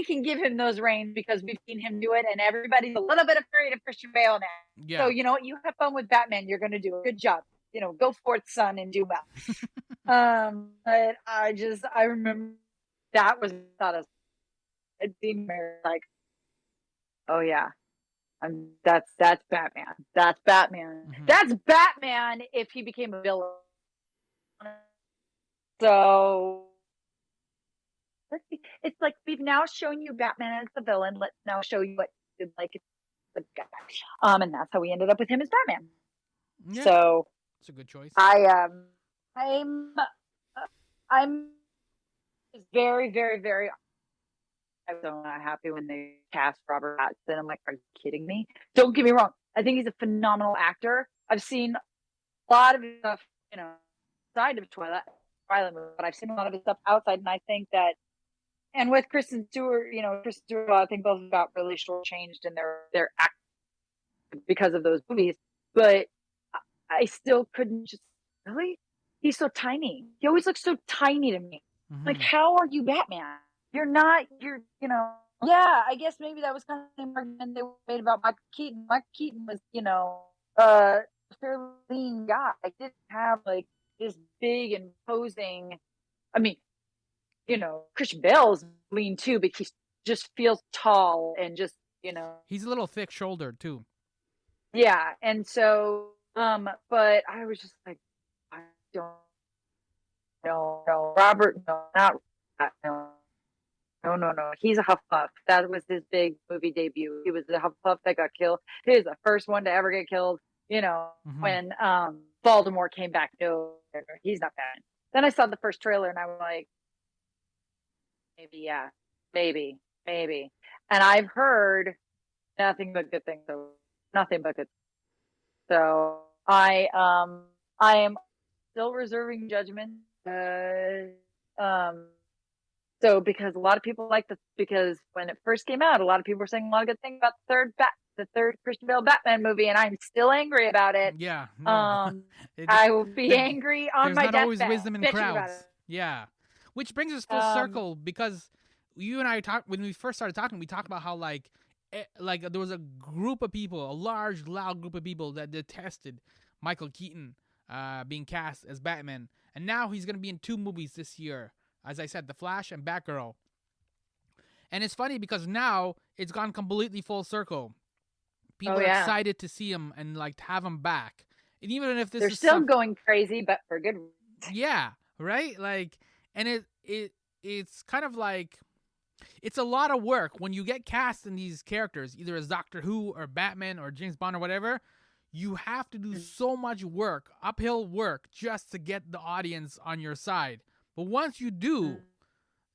can give him those reins because we've seen him do it, and everybody's a little bit afraid of Christian Bale now. Yeah. So you have fun with Batman. You're gonna do a good job. Go forth, son, and do well. But I remember that was not a being like, oh yeah. That's Batman. That's Batman. That's Batman if he became a villain. So it's like we've now shown you Batman as the villain. Let's now show you what it's like the guy. And that's how we ended up with him as Batman. Yeah. So it's a good choice. I'm very, very, very. I was so not happy when they cast Robert Pattinson. I'm like, are you kidding me? Don't get me wrong. I think he's a phenomenal actor. I've seen a lot of his stuff, outside of Twilight movie, but I've seen a lot of his stuff outside, and I think that, and with Kristen Stewart, I think both got really shortchanged in their act because of those movies. But I still couldn't really. He's so tiny. He always looks so tiny to me. Like, how are you Batman? You're not, yeah, I guess maybe that was kind of the same argument they made about Michael Keaton. Michael Keaton was, a fairly lean guy. I didn't have like this big imposing, Christian Bale's lean too, but he just feels tall and just, He's a little thick shouldered too. Yeah. And so, but I was just like, I don't know, Robert, no, not no. No. He's a Hufflepuff. That was his big movie debut. He was the Hufflepuff that got killed. He was the first one to ever get killed, when Voldemort came back. No, he's not bad. Then I saw the first trailer and I was like, maybe. And I've heard nothing but good things. So nothing but good. So I am still reserving judgment. So because a lot of people because when it first came out, a lot of people were saying a lot of good things about the third Christian Bale Batman movie, and I'm still angry about it. Yeah. No. I will be angry on my deathbed. There's not always wisdom in crowds. Yeah. Which brings us full circle, because you and I when we first started talking, we talked about how like there was a group of people, a large, loud group of people that detested Michael Keaton being cast as Batman, and now he's going to be in 2 movies this year. As I said, The Flash and Batgirl. And it's funny because now it's gone completely full circle. People are excited to see him and like to have him back. And even if they're still going crazy, but for good reason. Yeah, right? Like, and it's kind of like, it's a lot of work when you get cast in these characters, either as Doctor Who or Batman or James Bond or whatever. You have to do so much work, uphill work, just to get the audience on your side. But once you do,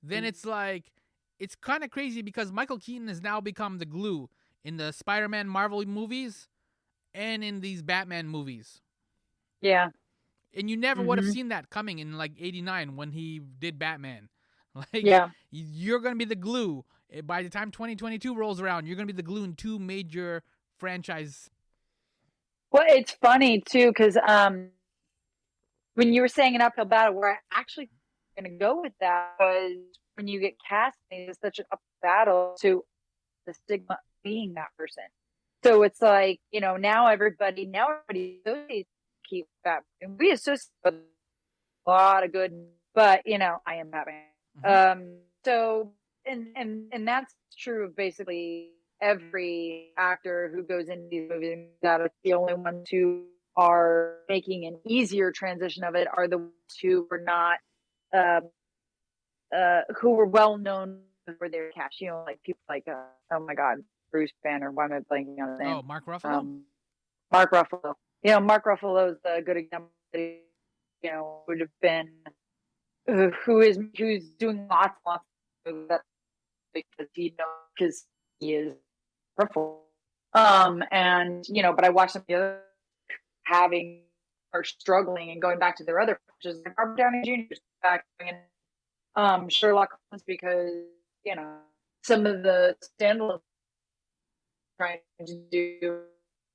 then it's like, it's kind of crazy because Michael Keaton has now become the glue in the Spider-Man Marvel movies and in these Batman movies. Yeah. And you never would have seen that coming in like 89 when he did Batman. Like, you're going to be the glue. By the time 2022 rolls around, you're going to be the glue in 2 major franchise. Well, it's funny too because when you were saying an uphill battle, where I actually going to go with that was when you get cast, it's such an uphill battle to the stigma of being that person. So it's like, now everybody associates keep that, and we associate with a lot of good, but I am Batman. So and that's true of basically every actor who goes into these movies. That it's the only ones who are making an easier transition of it are the ones who were not who were well known for their cast. Like people like oh my god, Bruce Banner. Why am I blanking on his name? Oh, Mark Ruffalo. Mark Ruffalo. Mark Ruffalo is a good example. Would have been who's doing lots of that because he is Ruffalo. And but I watched some of the other having or struggling and going back to their other franchises, like Robert Downey Jr. back in Sherlock Holmes because some of the standalone trying to do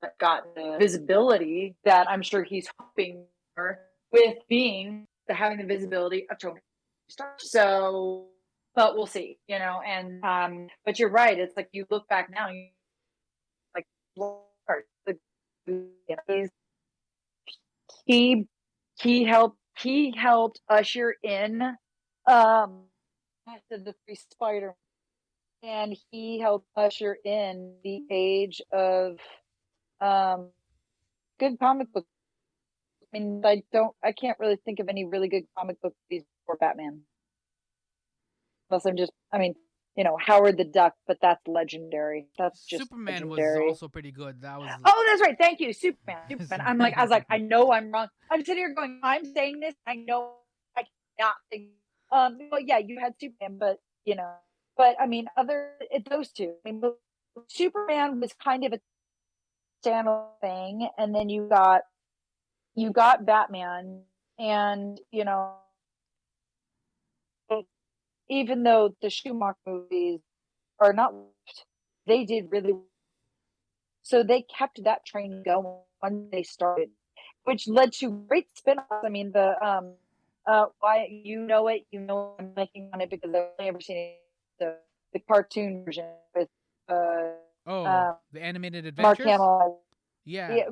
that got the visibility that I'm sure he's hoping for with being having the visibility of Tony Stark. So, but we'll see, and but you're right. It's like you look back now, like he helped usher in the three Spider, and he helped usher in the age of good comic book. I mean, I can't really think of any really good comic book movies before Batman. Unless Howard the Duck, but that's legendary. That's just Superman legendary. was also pretty good. That was. Oh, that's right. Thank you, Superman. I was like, I know I'm wrong. I'm sitting here going, I'm saying this. I know I cannot think. Well, yeah, you had Superman, but I mean, those two. I mean, Superman was kind of a standalone thing, and then you got Batman, and even though the Schumacher movies are not, they did really well. So they kept that train going when they started, which led to great spin-offs. I mean, the why I'm making on it because I've only ever seen the cartoon version with the animated Mark adventures. Hamill. Yeah,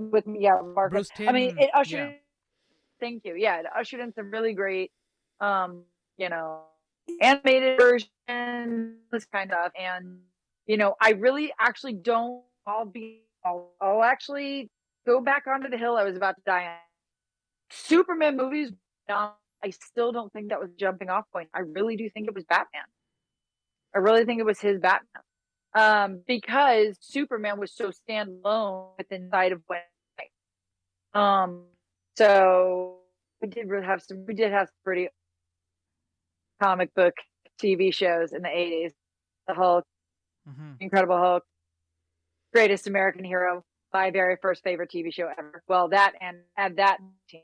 Mark. Bruce Timm. I mean, it ushered. Thank you. Yeah, it ushered in some really great, animated version, this kind of, and I really actually don't. I'll actually go back onto the hill I was about to die on. Superman movies. I still don't think that was a jumping off point. I really do think it was Batman. I really think it was his Batman. Because Superman was so standalone within sight of Wayne. So we did have some pretty comic book TV shows in the 80s. The Hulk, Incredible Hulk, Greatest American Hero, my very first favorite TV show ever. Well, that and add that team.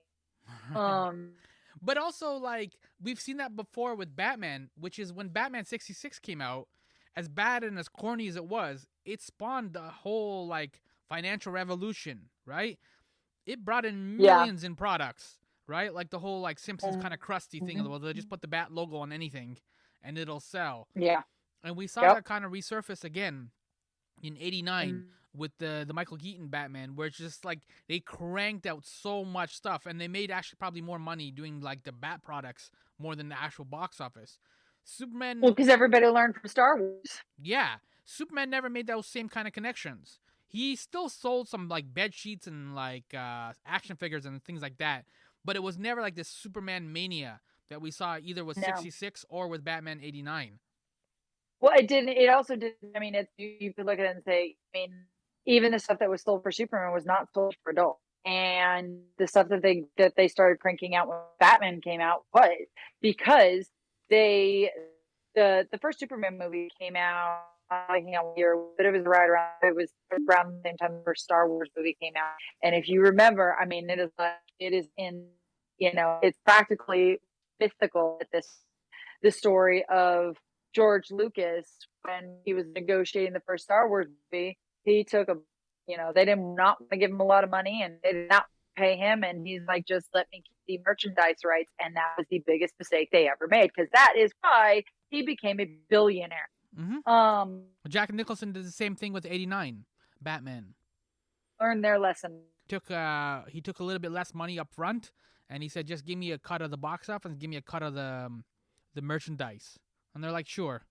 But also, like, we've seen that before with Batman, which is when Batman 66 came out, as bad and as corny as it was, it spawned a whole, like, financial revolution, right? It brought in millions in products, right? Like the whole, like, Simpsons kind of crusty thing. Well, they just put the Bat logo on anything, and it'll sell. Yeah. And we saw that kind of resurface again in 89 with the Michael Keaton Batman, where it's just like they cranked out so much stuff, and they made actually probably more money doing like the Bat products more than the actual box office. Superman. Well, because everybody learned from Star Wars. Yeah, Superman never made those same kind of connections. He still sold some like bed sheets and like action figures and things like that, but it was never like this Superman mania that we saw either with 66 or with Batman 89. Well, it didn't. It also didn't. I mean, you could look at it and say, I mean, even the stuff that was sold for Superman was not sold for adults, and the stuff that they started cranking out when Batman came out was because the first Superman movie came out. I think a year, but it was right around. It was around the same time the first Star Wars movie came out, and if you remember, I mean, it is in, it's practically mythical at the story of George Lucas when he was negotiating the first Star Wars movie. He took a They didn't not want to give him a lot of money, and they did not pay him. And he's like, just let me keep the merchandise rights. And that was the biggest mistake they ever made, because that is why he became a billionaire. Jack Nicholson did the same thing with 89 Batman. Learned their lesson. He took a little bit less money up front, and he said, just give me a cut of the box office and give me a cut of the merchandise. And they're like, sure.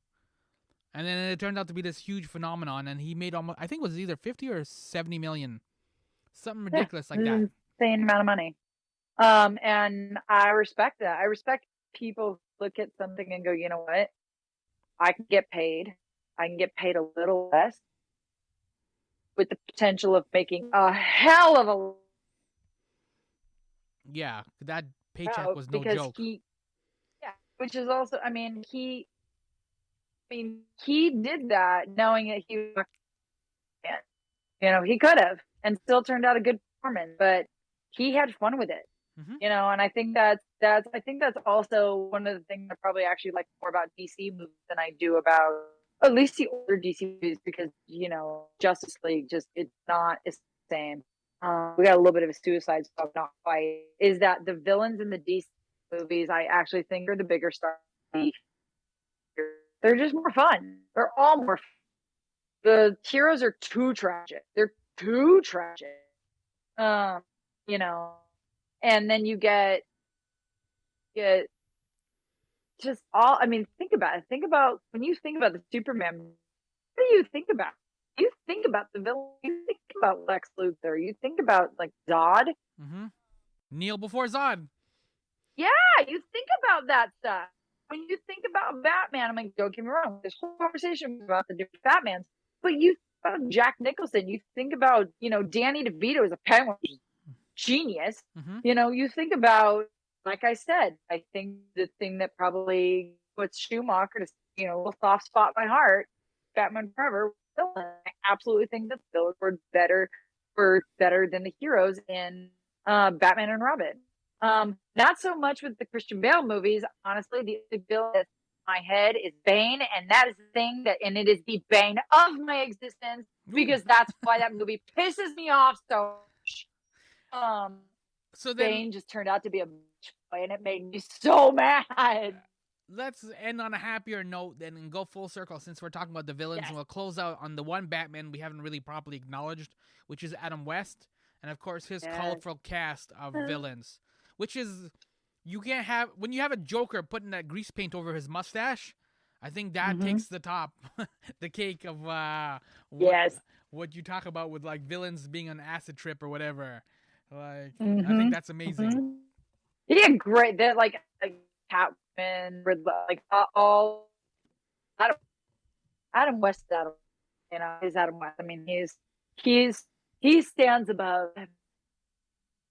And then it turned out to be this huge phenomenon, and he made almost, I think it was either 50 or 70 million. Something ridiculous like that. Insane amount of money. And I respect that. I respect people who look at something and go, you know what? I can get paid. I can get paid a little less with the potential of making a hell of a... Yeah, that paycheck was no joke. Which is also, he did that knowing that he was, he could have and still turned out a good performance, but he had fun with it. And I think that's also one of the things I probably actually like more about DC movies than I do about at least the older DC movies, because Justice League it's not the same. We got a little bit of a Suicide Squad, not quite. Is that the villains in the DC movies? I actually think are the bigger stars. They're just more fun. They're all more fun. The heroes are too tragic. They're too tragic. And then you get just all, think about it. Think about when you think about the Superman, what do you think about? You think about the villain. You think about Lex Luthor. You think about like Zod. Kneel before Zod. Yeah, you think about that stuff. When you think about Batman, don't get me wrong, this whole conversation about the different Batmans, but you think about Jack Nicholson, you think about, Danny DeVito as a Penguin, which is genius. You think about, like I said, I think the thing that probably puts Schumacher to, a little soft spot in my heart, Batman Forever, I absolutely think that the villains were better than the heroes in Batman and Robin. Not so much with the Christian Bale movies. Honestly, the villain that's in my head is Bane, and that is the thing and it is the bane of my existence, because that's why that movie pisses me off so much. So then, Bane just turned out to be a bitch, and it made me so mad. Let's end on a happier note then and go full circle, since we're talking about the villains, and we'll close out on the one Batman we haven't really properly acknowledged, which is Adam West, and of course his colorful cast of villains. Which is, you can't have, when you have a Joker putting that grease paint over his mustache, I think that takes the top, the cake of what you talk about with like villains being on acid trip or whatever. Like, I think that's amazing. Yeah, great. That like Catwoman, like all Adam West. Is Adam West. He stands above.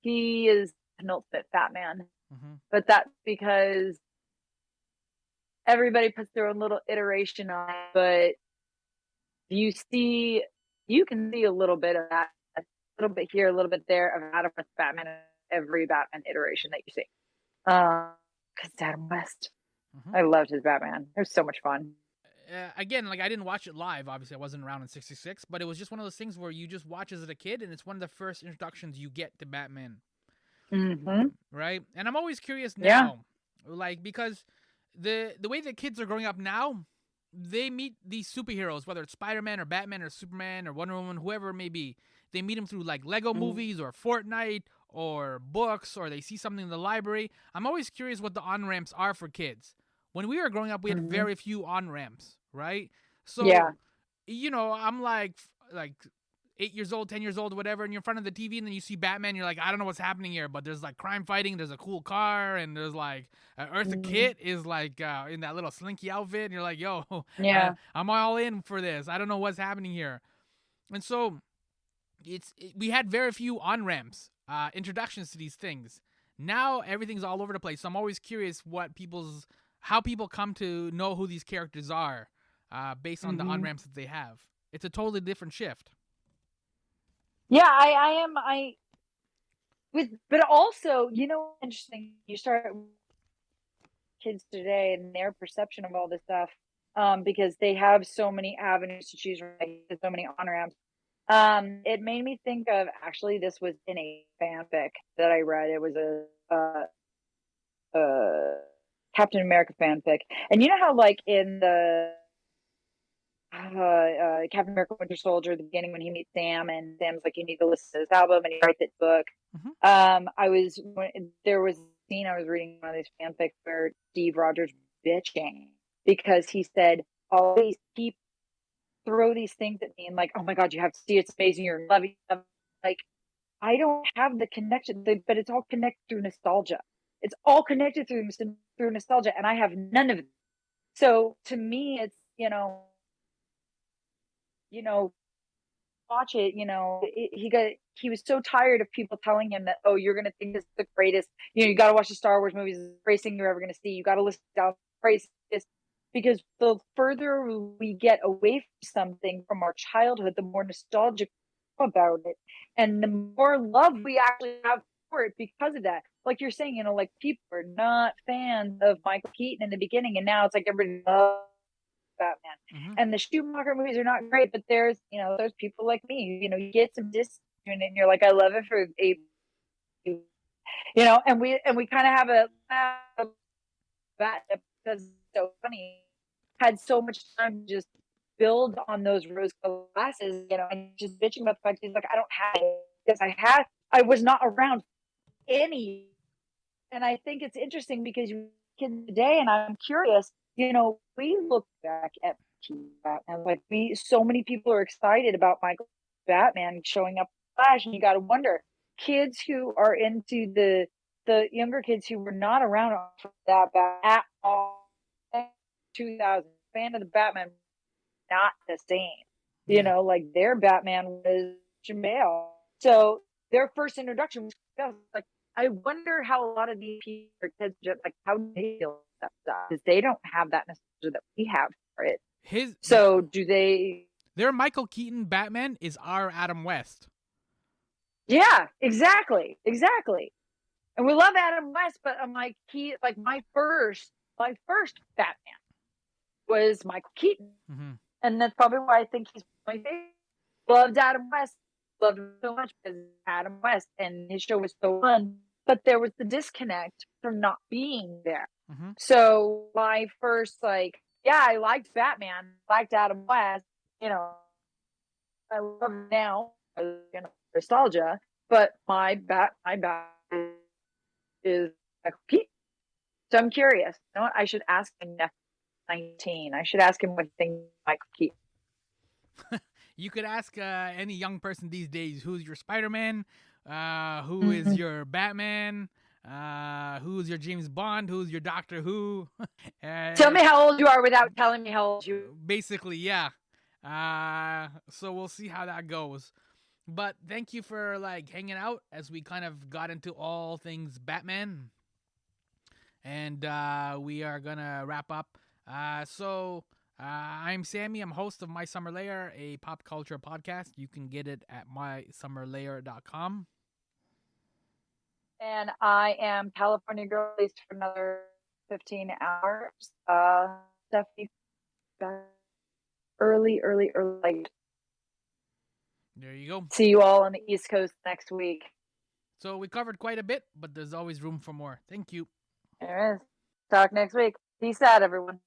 He is penultimate Batman, but that's because everybody puts their own little iteration on it. But you can see a little bit of that, a little bit here, a little bit there of Adam West Batman in every Batman iteration that you see. Because Adam West, I loved his Batman. It was so much fun. Again, like I didn't watch it live. Obviously, I wasn't around in '66, but it was just one of those things where you just watch as a kid, and it's one of the first introductions you get to Batman. Right? And I'm always curious now, like, because the way that kids are growing up now, they meet these superheroes, whether it's Spider-Man or Batman or Superman or Wonder Woman, whoever it may be. They meet them through like Lego movies or Fortnite or books, or they see something in the library. I'm always curious what the on-ramps are for kids. When we were growing up, we had very few on-ramps, right? So, I'm like 8 years old, 10 years old, whatever, and you're in front of the TV, and then you see Batman, you're like, I don't know what's happening here, but there's like crime fighting, there's a cool car, and there's like Eartha Kitt is like in that little slinky outfit, and you're like, yo, I'm all in for this. I don't know what's happening here. And so we had very few on-ramps, introductions to these things. Now everything's all over the place, so I'm always curious how people come to know who these characters are based on the on-ramps that they have. It's a totally different shift. Yeah, I am. But also, interesting. You start kids today and their perception of all this stuff, because they have so many avenues to choose from, so many on ramps. It made me think of, actually, this was in a fanfic that I read. It was a Captain America fanfic, and you know how like in the Captain America Winter Soldier, at the beginning when he meets Sam, and Sam's like, "You need to listen to this album," and he writes this book. Mm-hmm. There was a scene I was reading one of these fanfics where Steve Rogers bitching because he said all these people throw these things at me and like, "Oh my god, you have to see it's amazing, you're loving them." Like, I don't have the connection, but it's all connected through nostalgia. It's all connected through nostalgia, and I have none of it. So to me, it's you know, watch it. He was so tired of people telling him that, oh, you're gonna think this is the greatest. You got to watch the Star Wars movies. It's the greatest thing you're ever gonna see. You got to listen to praise this, because the further we get away from something from our childhood, the more nostalgic about it, and the more love we actually have for it because of that. Like you're saying, like people are not fans of Michael Keaton in the beginning, and now it's like everybody loves Batman. Mm-hmm. And the Schumacher movies are not great, but there's people like me, you get some distance and you're like, I love it for and we kind of have a that because it's so funny, had so much time to just build on those rose glasses, and just bitching about the fact he's like, I don't have it because I was not around any. And I think it's interesting because you kids today, and I'm curious, we look back at Batman, like so many people are excited about Michael Batman showing up in Flash, and you got to wonder, kids who are into the younger kids who were not around for that at all, 2000 fan of the Batman, not the same. Like their Batman was male, so their first introduction was like, I wonder how a lot of these people are kids just like how they feel that stuff, because they don't have that nostalgia that we have for it. So do they? Their Michael Keaton Batman is our Adam West. Yeah, exactly. And we love Adam West, but I'm like, my first Batman was Michael Keaton, Mm-hmm. and that's probably why I think he's my favorite. Loved Adam West, loved him so much because Adam West, and his show was so fun. But there was the disconnect from not being there. Mm-hmm. So my first, I liked Batman, liked Adam West, I love him now, nostalgia. But my bat is Michael Keaton. So I'm curious. You know what? I should ask him next 19. I should ask him what he thinks of Michael Keaton. You could ask any young person these days, who's your Spider-Man, who is your Batman, who's your James Bond, who's your Doctor Who. Tell me how old you are without telling me how old you are. Basically, yeah. So we'll see how that goes. But thank you for hanging out as we kind of got into all things Batman. And we are gonna wrap up. I'm Sammy. I'm host of My Summer Lair, a pop culture podcast. You can get it at mysummerlair.com. And I am California Girl, at least for another 15 hours. Stephanie, early. There you go. See you all on the East Coast next week. So we covered quite a bit, but there's always room for more. Thank you. There is. Talk next week. Peace out, everyone.